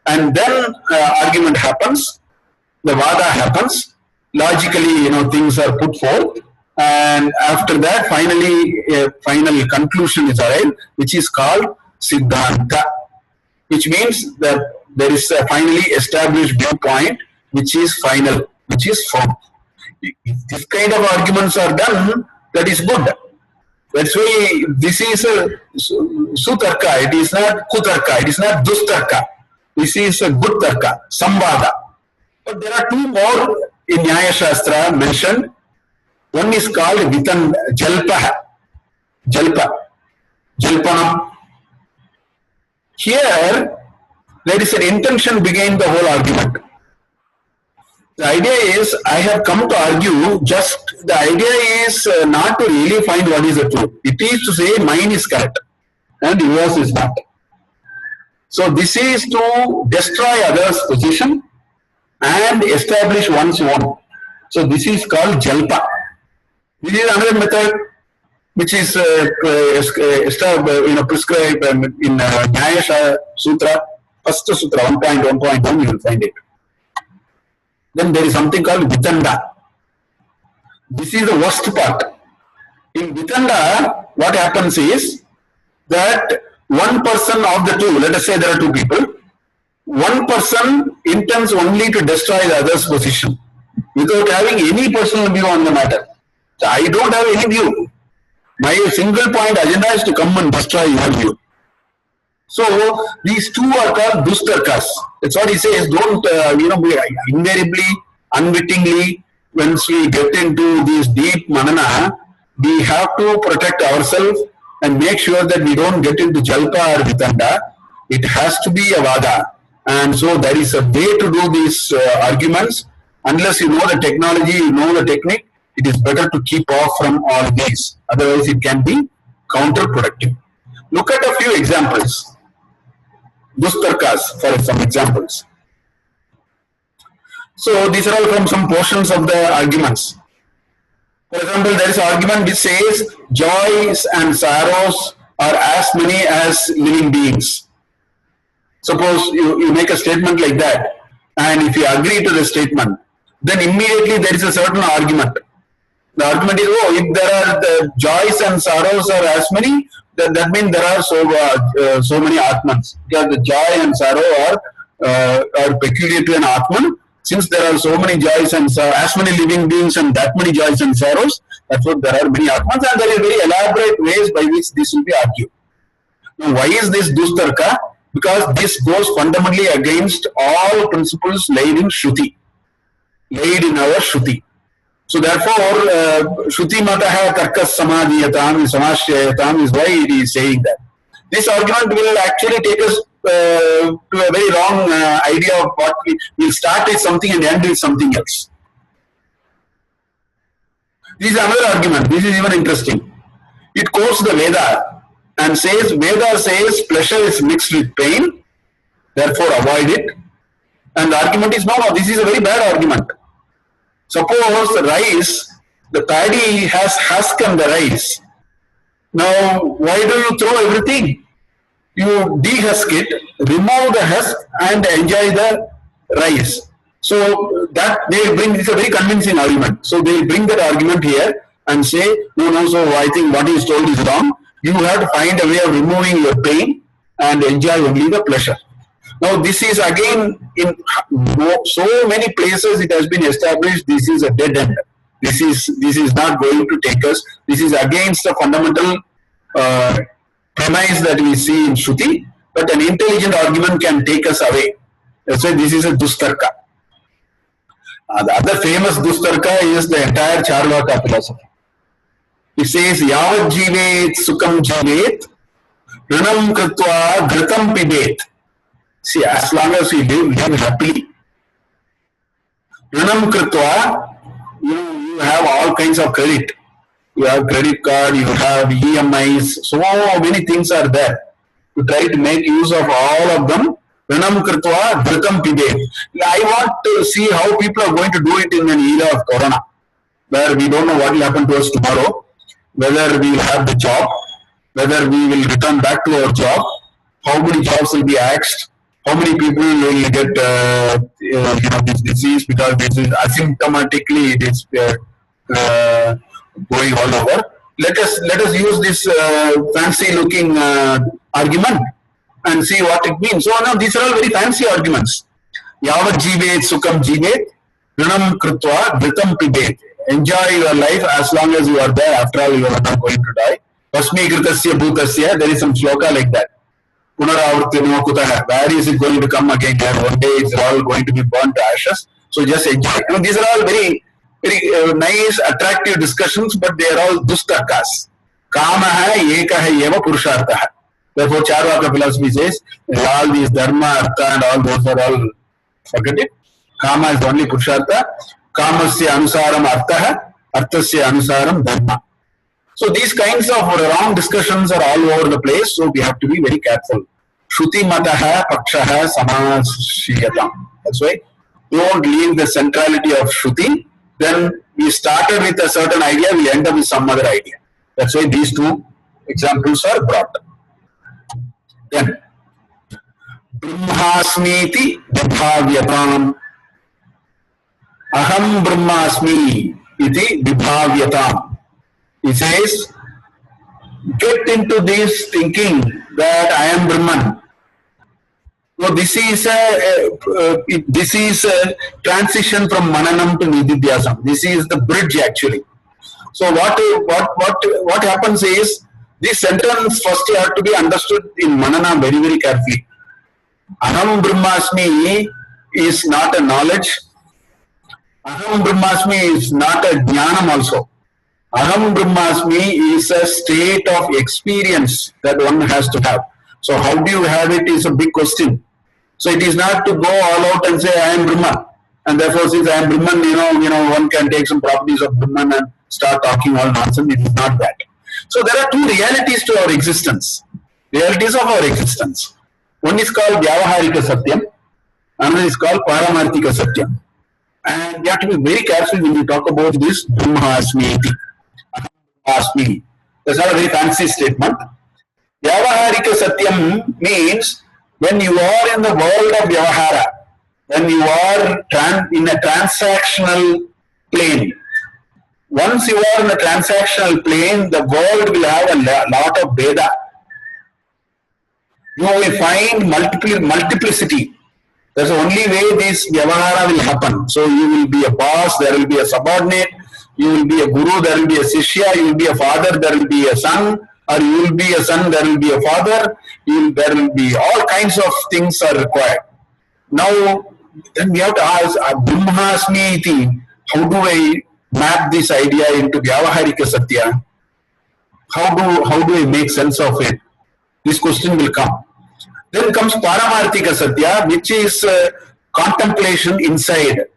And then argument happens, the Vada happens, logically, things are put forth, and after that, finally, a final conclusion is arrived, which is called Siddhanta, which means that there is a finally established viewpoint, which is final, which is firm. If this kind of arguments are done, that is good. That's why this is a Sutarka, it is not Kutarka, it is not Dustarka. This is a good Tarka, Samvada. But there are two more in Nyaya Shastra mentioned. One is called Jalpa, Jalpanam. Here, there is an intention behind the whole argument. The idea is, I have come to argue, the idea is not to really find what is the truth. It is to say mine is correct and yours is not. So this is to destroy others' position and establish one's own. So this is called Jalpa. This is another method which is prescribed in Nyaya Sutra, first Sutra 1.1.1, you will find it. Then there is something called Vitanda. This is the worst part. In Vitanda, what happens is that one person of the two, let us say there are two people, one person intends only to destroy the other's position without having any personal view on the matter. So I don't have any view. My single point agenda is to come and destroy your view. So these two are called dustarkas. That's what he says. Don't invariably, unwittingly, once we get into this deep manana, we have to protect ourselves and make sure that we don't get into jalpa or vitanda. It has to be a vada. And so there is a way to do these arguments. Unless you know the technology, you know the technique, it is better to keep off from all these. Otherwise, it can be counterproductive. Look at a few examples. Dustarkas, for some examples. So these are all from some portions of the arguments. For example, there is an argument which says joys and sorrows are as many as living beings. Suppose you make a statement like that, and if you agree to the statement, then immediately there is a certain argument. The argument is, if there are the joys and sorrows are as many, then that means there are so many Atmans. Because the joy and sorrow are peculiar to an Atman. Since there are so many joys and as many living beings and that many joys and sorrows, that's what there are many Atmans, and there are very elaborate ways by which this will be argued. Now, why is this Dustarka? Because this goes fundamentally against all principles laid in Shruti, laid in our Shruti. So therefore, Shruti Mataha Tarkas Samadhiyatam, Samashyayatam is why it is saying that. This argument will actually take us to a very wrong idea of what we'll start with something and end with something else. This is another argument. This is even interesting. It quotes the Veda and says, Veda says pleasure is mixed with pain, therefore avoid it. And the argument is, no, this is a very bad argument. Suppose the rice, the paddy has husk on the rice. Now, why do you throw everything? You dehusk it, remove the husk and enjoy the rice. So that they bring, it's a very convincing argument. So they bring that argument here and say, no, so I think what is told is wrong. You have to find a way of removing your pain and enjoy only the pleasure. Now this is again in so many places it has been established this is a dead end. This is not going to take us. This is against the fundamental premise that we see in Shruti, but an intelligent argument can take us away. That's why this is a Dustarka. The other famous Dustarka is the entire Charvaka philosophy. It says, Yavat jivet sukam jivet, rinam kritva ghritam pibet. See, as long as we live happily. Rinam kritva, you have all kinds of credit. You have credit card, you have EMIs, so many things are there. To try to make use of all of them, Rinam kritva ghritam pibet. I want to see how people are going to do it in an era of Corona, where we don't know what will happen to us tomorrow, whether we will have the job, whether we will return back to our job, how many jobs will be axed, how many people will get this disease because this is asymptomatically it is going all over. Let us use this fancy looking argument and see what it means. So now these are all very fancy arguments. Yavat jivet sukam jivet, rinam kritva ghritam pibet. Enjoy your life as long as you are there. After all, you are not going to die. Pasmi kritasya bhutasya. There is some shloka like that. Punaravartino kutaha. Where is it going to come again? One day it's all going to be burnt to ashes. So just enjoy. These are all very, very nice, attractive discussions, but they are all dustarkas. Kamaha ekaha eva purushartaha. Therefore, Charvaka philosophy says all these dharma, artha, and all those are all forget it. Kama is only purushartha. Kamasya anusaram artha, arthasya anusaram dharma. So these kinds of wrong discussions are all over the place, so we have to be very careful. Shruti mataha pakshaha samashiyatam. That's why don't leave the centrality of Shruti. Then we started with a certain idea, we end up with some other idea. That's why these two examples are brought. Then Brahmasmiti vibhavyatam. Aham Brahmasmi iti vibhavyatam. He says, get into this thinking that I am Brahman. So this is a transition from Mananam to Nididhyasam. This is the bridge actually. So what happens is this sentence first you have to be understood in Manana very very carefully. Aham Brahmasmi is not a knowledge. Aham Brahmasmi is not a jnanam also. Aham Brahmasmi is a state of experience that one has to have. So how do you have it is a big question. So it is not to go all out and say I am Brahman, and therefore since I am Brahman, one can take some properties of Brahman and start talking all nonsense. It is not that. So there are two realities to our existence. Realities of our existence. One is called Vyavaharika Satyam, another is called Paramarthika Satyam. And you have to be very careful when you talk about this Brahmasmi. Asmi. That's not a very fancy statement. Vyavaharika Satyam means when you are in the world of Vyavahara, when you are in a transactional plane. Once you are in a transactional plane, the world will have a lot of Veda. You will find multiplicity. That's the only way this Vyavahara will happen. So you will be a boss, there will be a subordinate, you will be a guru, there will be a shishya, you will be a father, there will be a son, or you will be a son, there will be a father, there will be all kinds of things are required. Now, then we have to ask, Brahmasmi iti, how do I map this idea into Vyavaharika Satya? How do I make sense of it? This question will come. Then comes Paramarthika Satya, which is contemplation inside.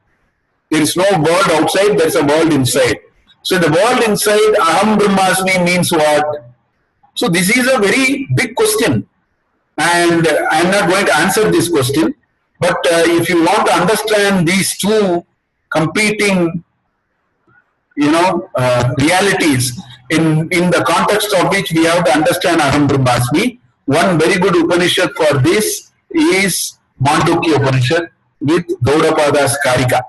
There is no world outside, there is a world inside. So the world inside, Aham Brahmasmi means what? So this is a very big question. And I am not going to answer this question. But if you want to understand these two competing, realities in the context of which we have to understand Aham Brahmasmi, one very good Upanishad for this is Mandukya Upanishad with Gaudapada's Karika.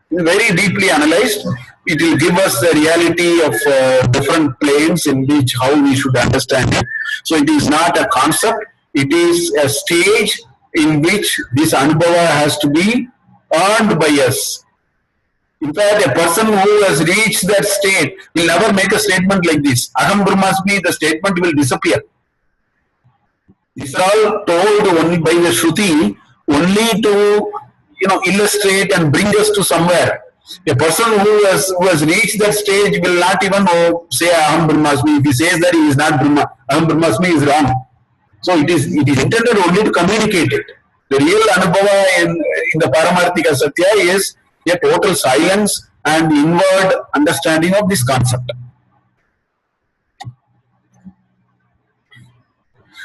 Very deeply analyzed. It will give us the reality of different planes in which how we should understand it. So it is not a concept. It is a stage in which this Anubhava has to be earned by us. In fact, a person who has reached that state will never make a statement like this. Aham Brahmasmi, the statement will disappear. These are all told only by the Shruti, only to illustrate and bring us to somewhere. A person who has reached that stage will not even say Aham Brahmasmi. If he says that he is not Brahma, Aham Brahmasmi is wrong. So it is intended only to communicate it. The real Anubhava in the Paramarthika Satya is a total silence and inward understanding of this concept.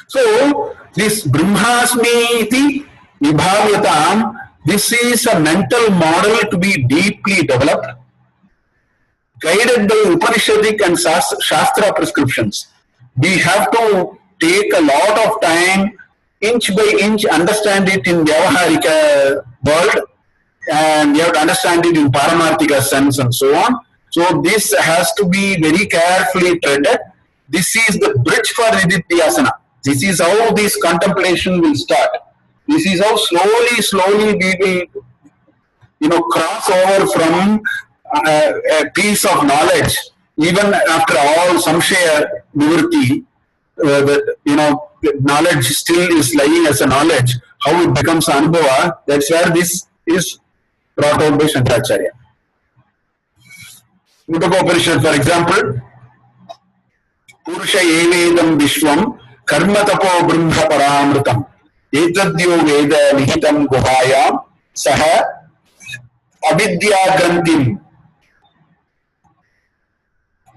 So this Brahmasmi iti Vibhavyatam, this is a mental model to be deeply developed, guided by Upanishadic and Shastra prescriptions. We have to take a lot of time, inch by inch, understand it in Vyavaharika world, and we have to understand it in Paramarthika sense and so on. So this has to be very carefully treaded. This is the bridge for Nididhyasana. This is how this contemplation will start. This is how slowly we will, cross over from a piece of knowledge, even after all samshaya nivritti, that knowledge still is lying as a knowledge. How it becomes anubhava, that's where this is brought out by Shankaracharya. Mundaka for example, Purusha evedam vishwam karma tapo brahma paramritam etadyo veda nihitam guhayam saha avidya grantim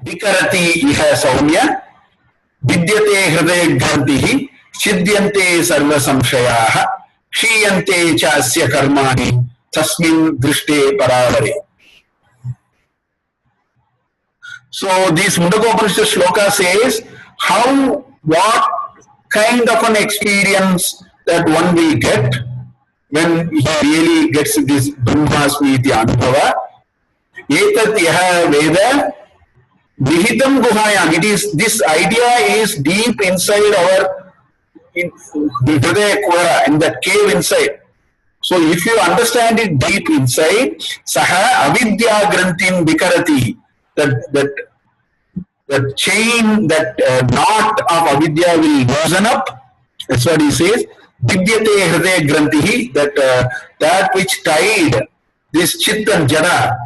vikarati iha saumya vidyate hridaya grantihi chidyante sarva samshayaha kshiyante chasya karmani tasmin drishte paravare. So this Mundakopanishad shloka says what kind of an experience that one will get when he really gets this Brahmasmi iti Anubhava. Etat yaha veda vihitam guhayam. It is, this idea is deep inside our in Hridaya Kuvara, in that cave inside. So if you understand it deep inside, Saha Avidya Grantim Vikarati, that chain, that knot of avidya will loosen up. That's what he says. Vidyate hridaya grantihi, that which tied this chit and jada,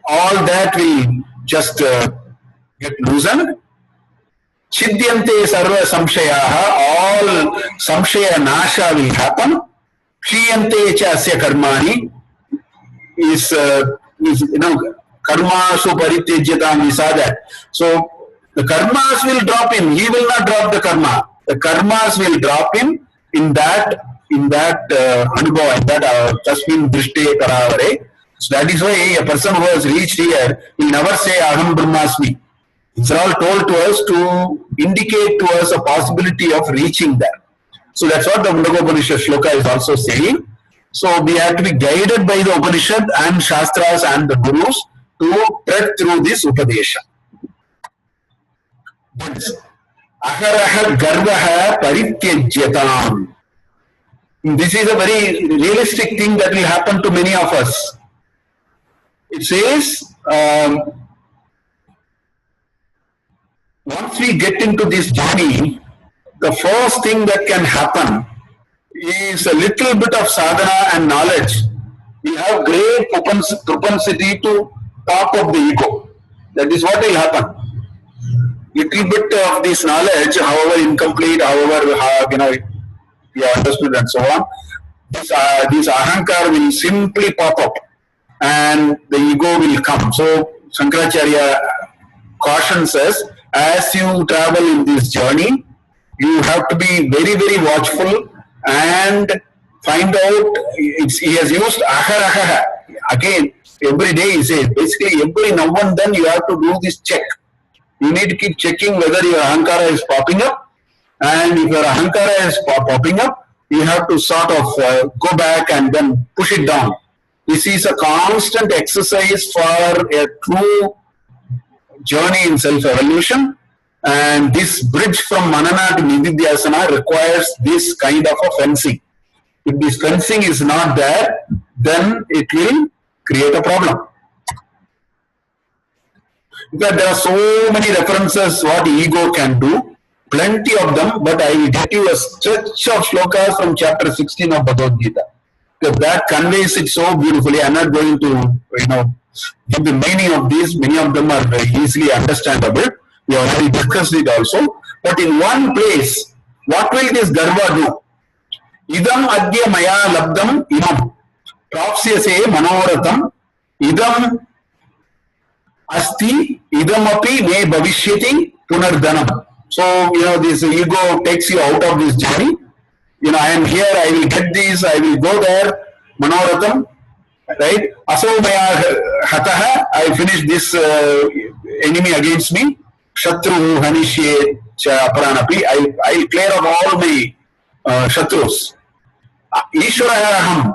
all that will just get loosened. Chidyante sarva samshayaha, all samshaya nasha will happen. Kshiyante cha asya karmani is karmasu paritejyatam, we saw that. So the karmas will drop in. He will not drop the karma. The karmas will drop in that anubhava, in that tasmin drishte karavare. So that is why a person who has reached here will never say aham brahmasmi. It's all told to us to indicate to us a possibility of reaching there. So that's what the Mundagopanishad shloka is also saying. So we have to be guided by the Upanishad and Shastras and the Gurus to tread through this Upadesha. Aharaha garvaha parityajyatam. This is a very realistic thing that will happen to many of us. It says, once we get into this journey, the first thing that can happen is a little bit of sadhana and knowledge. We have great propensity to top up the ego. That is what will happen. Little bit of this knowledge, however incomplete, however you understood and so on, this ahankar will simply pop up and the ego will come. So Shankaracharya cautions us, as you travel in this journey, you have to be very, very watchful and find out. He has used aharaha. Again, every day he says, basically every now and then you have to do this check. You need to keep checking whether your ahankara is popping up, and if your ahankara is popping up, you have to sort of go back and then push it down. This is a constant exercise for a true journey in self-evolution, and this bridge from manana to nididhyasana requires this kind of a fencing. If this fencing is not there, then it will create a problem. Because there are so many references what ego can do, plenty of them, but I will get you a stretch of shlokas from chapter 16 of Bhagavad Gita. Because that conveys it so beautifully. I am not going to, give the meaning of these. Many of them are very easily understandable. We already discussed it also. But in one place, what will this Garva do? Idam adya maya labdam imam. Prapsyase manoratham. Idam asti idamapi me bhavishyati punardanam. So, this ego takes you out of this journey. I am here, I will get this, I will go there, manoratham, right? Aso maya hataha, I finish this enemy against me. Shatru hanishye cha pranapi, I will clear out all my shatrus. Ishwaraham,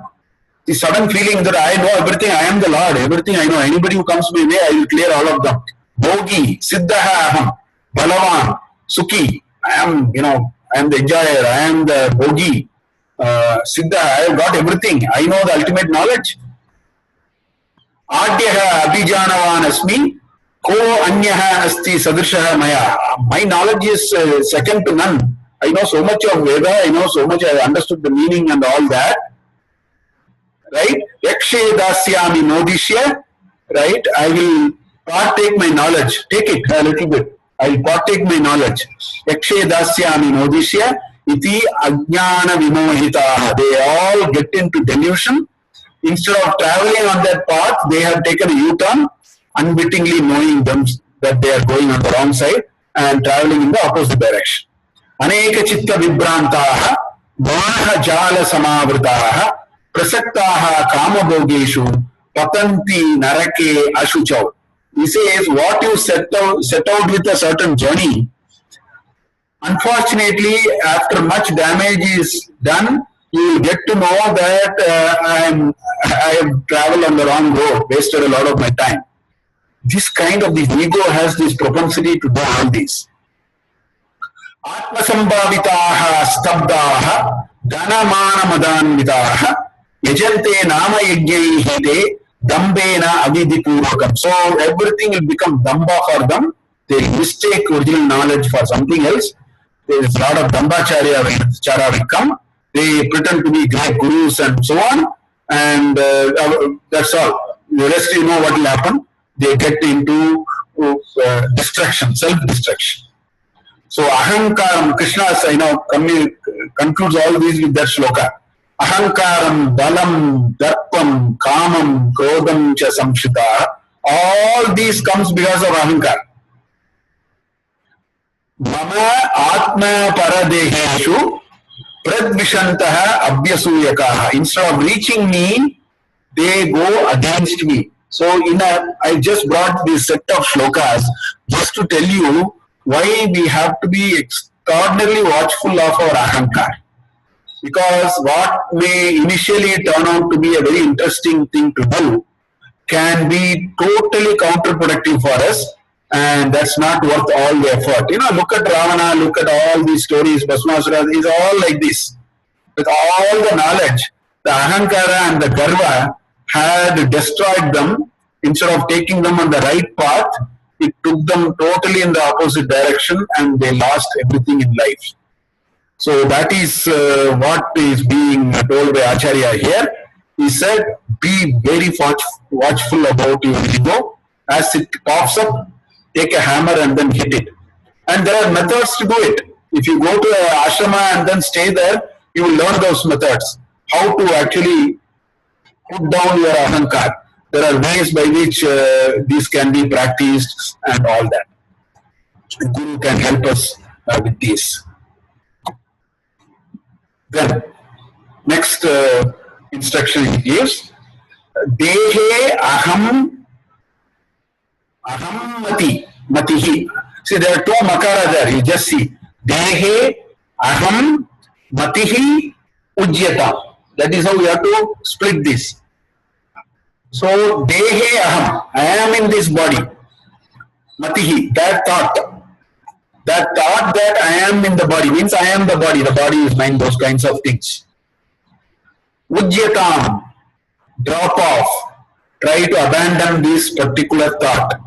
the sudden feeling that I know everything, I am the Lord, everything I know, anybody who comes my way, I will clear all of them. Bhogi, siddhaha aham, balavan, sukhi, I am the enjoyer, I am the bhogi, siddha, I have got everything, I know the ultimate knowledge. Adyaha abhijanavan asmi, ko anyaha asti sadrishaha maya. My knowledge is second to none. I know so much of Veda, I know so much, I understood the meaning and all that. Right? Yakshe dasyami nodishya, right? I will partake my knowledge. Take it a little bit. I will partake my knowledge. Yakshe dasyami nodishya iti ajnana vimohitaha. They all get into delusion. Instead of traveling on that path, they have taken a U-turn, unwittingly knowing them that they are going on the wrong side and traveling in the opposite direction. Aneka chitta vibrantaha, moha jala samavritaha, prasaktaha kamabhogeshu, patanti narake ashuchau. He says, what you set out with a certain journey, unfortunately, after much damage is done, you will get to know that I have traveled on the wrong road, wasted a lot of my time. This ego has this propensity to do all this. आत्मसंभाविताः स्तब्धाः धनमानमदान्विताः यजन्ते नाम यज्ञैः ते dambena avidipurvakam. So everything will become damba for them. They mistake original knowledge for something else. There is a lot of dambacharya will come. They pretend to be great gurus and so on, and that's all. The rest, you know what will happen. They get into destruction, self-destruction. So ahankaram, Krishna, concludes all these with that shloka. Ahankaram, balam, darpam, kamam, krodam cha samshita. All these comes because of ahankar. Mama atma paradeheshu pradvishantaha abhyasuyakaha. Instead of reaching me, they go against me. So I just brought this set of shlokas just to tell you why we have to be extraordinarily watchful of our ahankar. Because what may initially turn out to be a very interesting thing to do can be totally counterproductive for us, and that's not worth all the effort. Look at Ravana, look at all these stories, Bhasmasura, is all like this. With all the knowledge, the ahankara and the garva had destroyed them. Instead of taking them on the right path, it took them totally in the opposite direction, and they lost everything in life. So that is what is being told by Acharya here. He said, be very watchful about your ego. As it pops up, take a hammer and then hit it. And there are methods to do it. If you go to an ashrama and then stay there, you will learn those methods. How to actually put down your ahankar. There are ways by which these can be practiced and all that. The Guru can help us with this. Then, next instruction he gives, Dehe aham matihi. See, there are two makara there, you just see. Dehe aham matihi ujyata. That is how we have to split this. So, Dehe aham, I am in this body. Matihi, that thought that I am in the body means I am the body is mine, those kinds of things. Ujyatam, drop off, try to abandon this particular thought.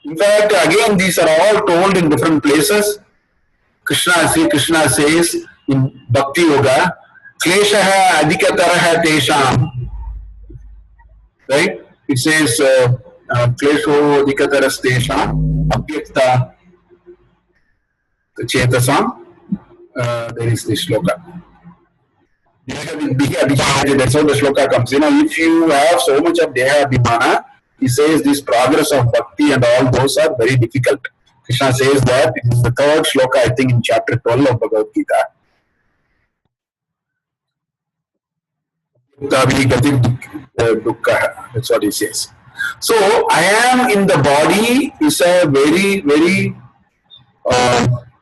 In fact, again, these are all told in different places. Sri Krishna says in Bhakti Yoga, Kleshaha adhikataraha tesham. Right? It says, Klesho adhikataras tesham. Abhyakta Chetasam, there is this shloka. That's how the shloka comes. If you have so much of Deha Abhimana, he says this progress of bhakti and all those are very difficult. Krishna says that it is the third shloka, I think, in chapter 12 of Bhagavad Gita. That's what he says. So, I am in the body is a very, very,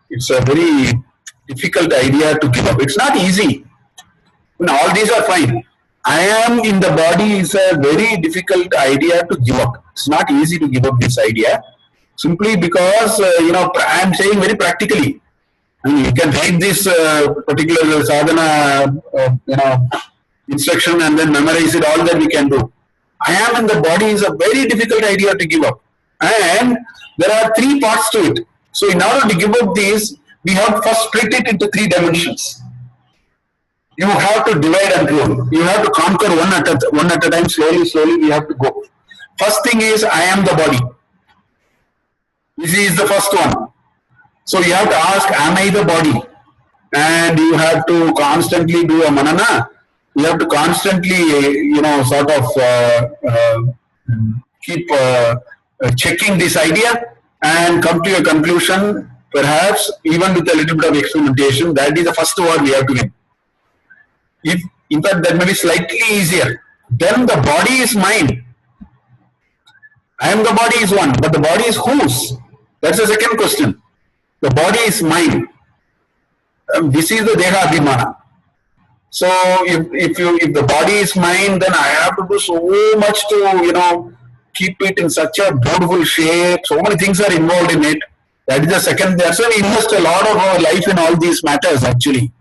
it's a very difficult idea to give up. It's not easy. All these are fine. I am in the body is a very difficult idea to give up. It's not easy to give up this idea. Simply because, I am saying very practically. You can read this particular sadhana, instruction and then memorize it, all that we can do. I am in the body is a very difficult idea to give up. And there are three parts to it. So in order to give up these, we have to first split it into three dimensions. You have to divide and rule. You have to conquer one at a time, slowly we have to go. First thing is, I am the body. This is the first one. So you have to ask, am I the body? And you have to constantly do a manana. You have to constantly, keep checking this idea and come to a conclusion, perhaps even with a little bit of experimentation. That is the first word we have to get. In fact, that may be slightly easier. Then the body is mine. I am the body is one, but the body is whose? That's the second question. The body is mine. This is the Deha Abhimana. So if the body is mine, then I have to do so much to keep it in such a beautiful shape. So many things are involved in it. That is the second. That's why we invest a lot of our life in all these matters actually.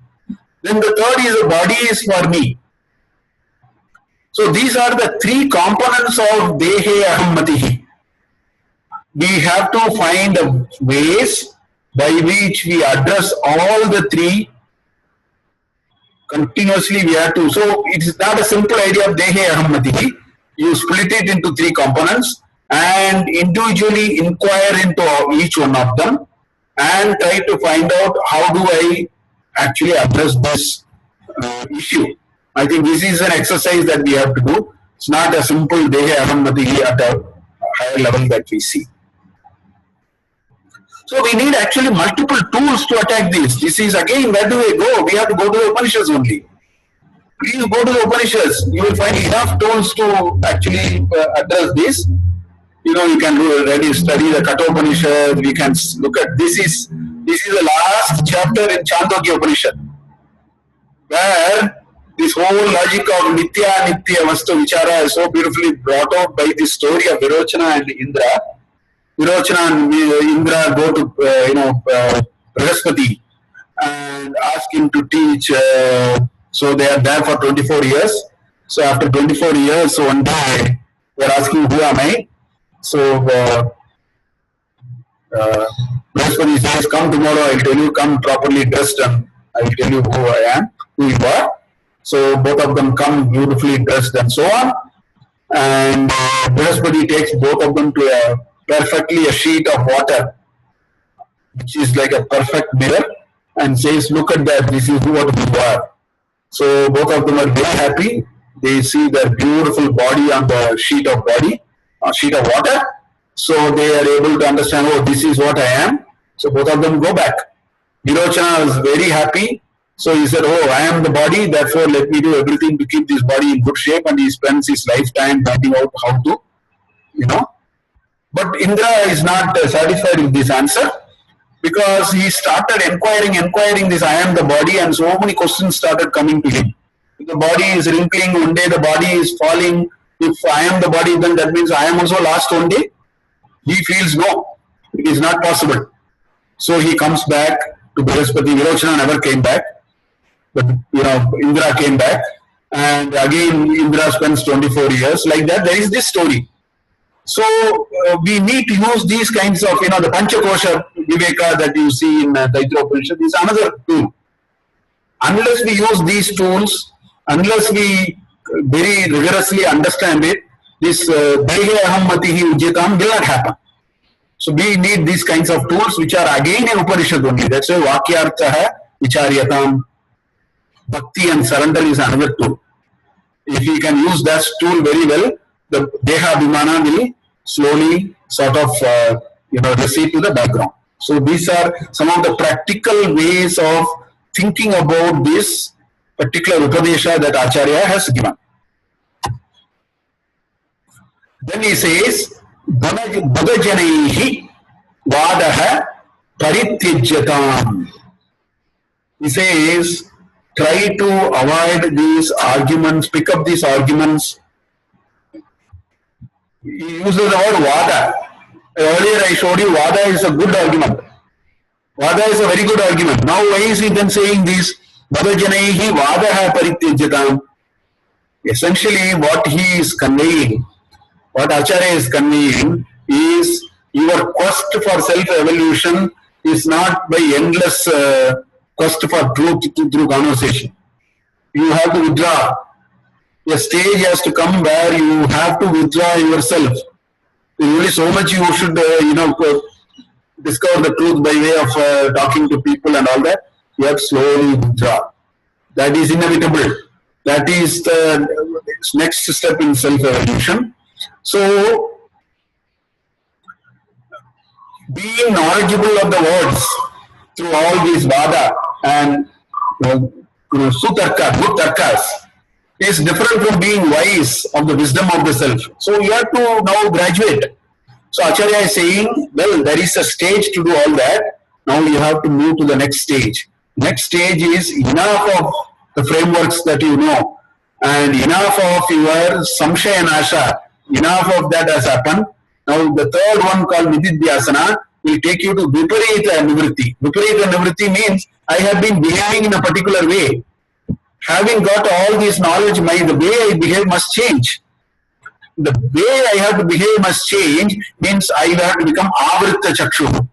Then the third is the body is for me. So these are the three components of Dehe Ahammatihi. We have to find ways by which we address all the three continuously. We have to. So it's not a simple idea of Dehe Ahammatihi. You split it into three components and individually inquire into each one of them and try to find out how do I actually address this issue. I think this is an exercise that we have to do. It's not a simple Dehe Ahammatihi at a higher level that we see. So we need actually multiple tools to attack this. This is again, where do we go? We have to go to the Upanishads only. Please go to the Upanishads. You will find enough tools to actually address this. You know, you can study the Kathopanishad. We can look at this is the last chapter in Chandogya Upanishad, where this whole logic of Nitya Vastu Vichara is so beautifully brought out by this story of Virochana and Indra. Virochana and Indra go to Brihaspati and ask him to teach. So they are there for 24 years. So after 24 years, so one day they are asking, who am I? So Brihaspati says, come tomorrow, I will tell you, come properly dressed and I will tell you who I am, who you are. So both of them come beautifully dressed and so on. And Brihaspati takes both of them to a sheet of water, which is like a perfect mirror, and says, look at that, this is what you are. So both of them are very happy. They see their beautiful body on the sheet of water. So they are able to understand, oh, this is what I am. So both of them go back. Virochana is very happy. So he said, oh, I am the body, therefore let me do everything to keep this body in good shape. And he spends his lifetime finding out how to, But Indra is not satisfied with this answer, because he started inquiring this, I am the body, and so many questions started coming to him. The body is wrinkling, one day the body is falling. If I am the body, then that means I am also lost one day. He feels no, it is not possible. So he comes back to Brihaspati. Virochana never came back, but Indra came back, and again Indra spends 24 years. Like that, there is this story. So we need to use these kinds of, the Panchakosha Viveka that you see in Taitra Upanishad is another tool. Unless we use these tools, unless we very rigorously understand it, this Dehe Ahammatihi Ujyatam will not happen. So we need these kinds of tools, which are again in Upanishad only. That's why Vakyartha Vicharyatam, Bhakti and surrender is another tool. If we can use that tool very well, the Deha Abhimana will slowly sort of recede to the background. So these are some of the practical ways of thinking about this particular Upadesha that Acharya has given. Then he says, Bhagajanaihi Vadaha Parityajatam. He says, try to avoid these arguments, pick up these arguments. He uses the word Vada. Earlier I showed you Vada is a good argument. Vada is a very good argument. Now why is he then saying this? Bhagajanaihi Vadaha Parityajatam. Essentially what he is conveying, what Acharya is conveying, is your quest for self-evolution is not by endless quest for truth through conversation. You have to withdraw. A stage has to come where you have to withdraw yourself. Only so much you should, discover the truth by way of talking to people and all that. You have to slowly withdraw. That is inevitable. That is the next step in self-evolution. So, being knowledgeable of the words through all these vada and sutarka, good tarkas, is different from being wise of the wisdom of the self. So you have to now graduate. So Acharya is saying, well, there is a stage to do all that. Now you have to move to the next stage. Next stage is enough of the frameworks that you know, and enough of your samshaya nasha, enough of that has happened. Now the third one called nididhyasana, will take you to Viparita Nivritti. Viparita Nivritti means I have been behaving in a particular way. Having got all this knowledge, the way I behave must change. The way I have to behave must change means I have to become Avritta Chakshu.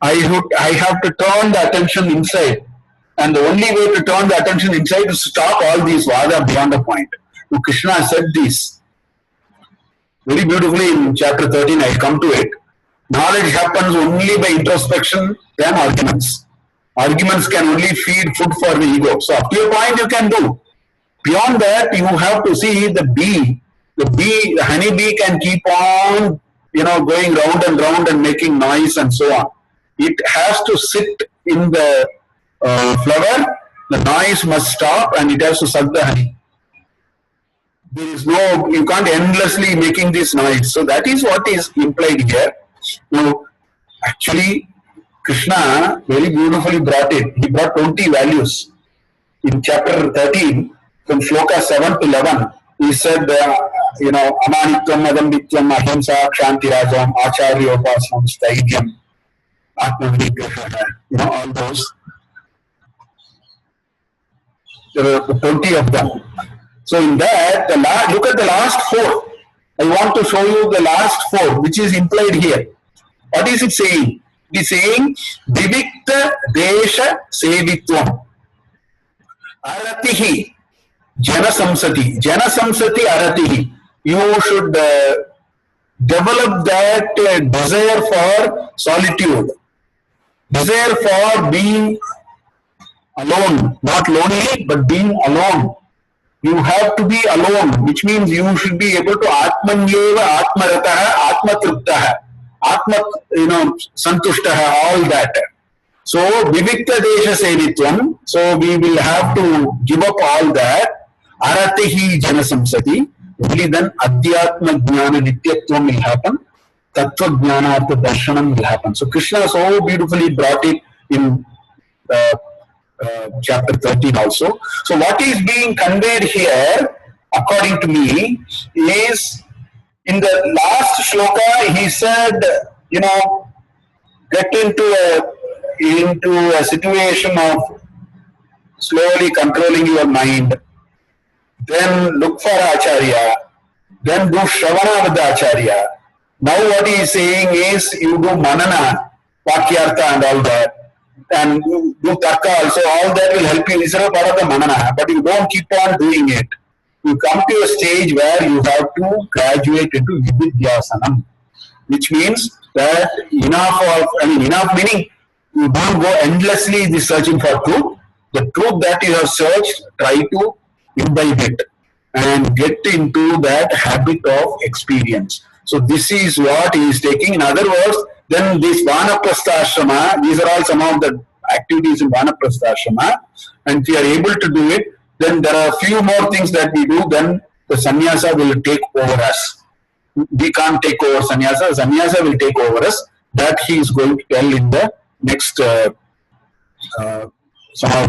I have to turn the attention inside. And the only way to turn the attention inside is to stop all these vada beyond a point. So Krishna said this very beautifully in chapter 13. I'll come to it. Knowledge happens only by introspection, then arguments. Arguments can only feed food for the ego. So up to a point you can do. Beyond that, you have to see the bee. The honeybee can keep on, going round and round and making noise and so on. It has to sit in the flower. The noise must stop and it has to suck the honey. You can't endlessly making this noise. So that is what is implied here. Now, actually, Krishna very beautifully brought it. He brought 20 values. In chapter 13, from shloka 7 to 11, he said, Amanitvam, Adambityam, Ahimsa, Kshantirajam, Acharyopasam, Staidyam, Atmavigraha, all those. There are 20 of them. So in that, look at the last 4. I want to show you the last 4, which is implied here. What is it saying? It is saying, Vivikta Desha Sevitvam. Aratihi. Jana Samsati. Jana Samsati Aratihi. You should develop that desire for solitude. Desire for being alone. Not lonely, but being alone. You have to be alone, which means you should be able to Atmanyeva, Atmarataha, Atmatruptaha, Atma, Santushtaha, all that. So, Vivikta Desha Sevitvam, so we will have to give up all that. Aratihi Jana Samsati, only then Adhyatma Jnana Nityatvam will happen, Tattva Jnana Artha Darshanam will happen. So, Krishna so beautifully brought it in chapter 13 also. So what is being conveyed here, according to me, is in the last shloka, he said, get into a situation of slowly controlling your mind, then look for Acharya, then do Shravana with the Acharya. Now what he is saying is, you do Manana, Vakyartha and all that, and do Tarka also, all that will help you. It's not part of the Manana, but you don't keep on doing it. You come to a stage where you have to graduate into Vividhyasanam, which means that enough meaning you don't go endlessly searching for truth. The truth that you have searched, try to imbibe it and get into that habit of experience. So this is what he is taking. In other words, then this Vanaprastha Ashrama, these are all some of the activities in Vanaprastha Ashrama, and if we are able to do it, then there are a few more things that we do, then the sannyasa will take over us. We can't take over sannyasa, sannyasa will take over us. That he is going to tell in the next some of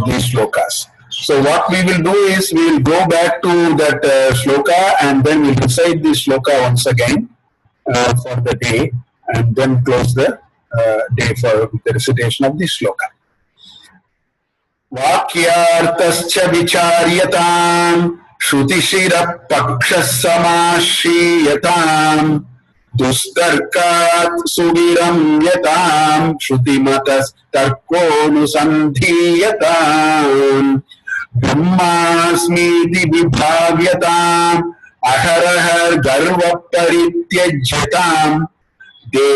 these shlokas. So what we will do is, we will go back to that shloka and then we will recite this shloka once again for the day, and then close the day for the recitation of this shloka. Vakyartascha vicharyatam Shrutishira paksha samashiyatam Dustarkat suviram yatam Shrutimatas tarkonusandhiyatam Brahmasmiti vibhavyatam Aharahar garva parityajyatam De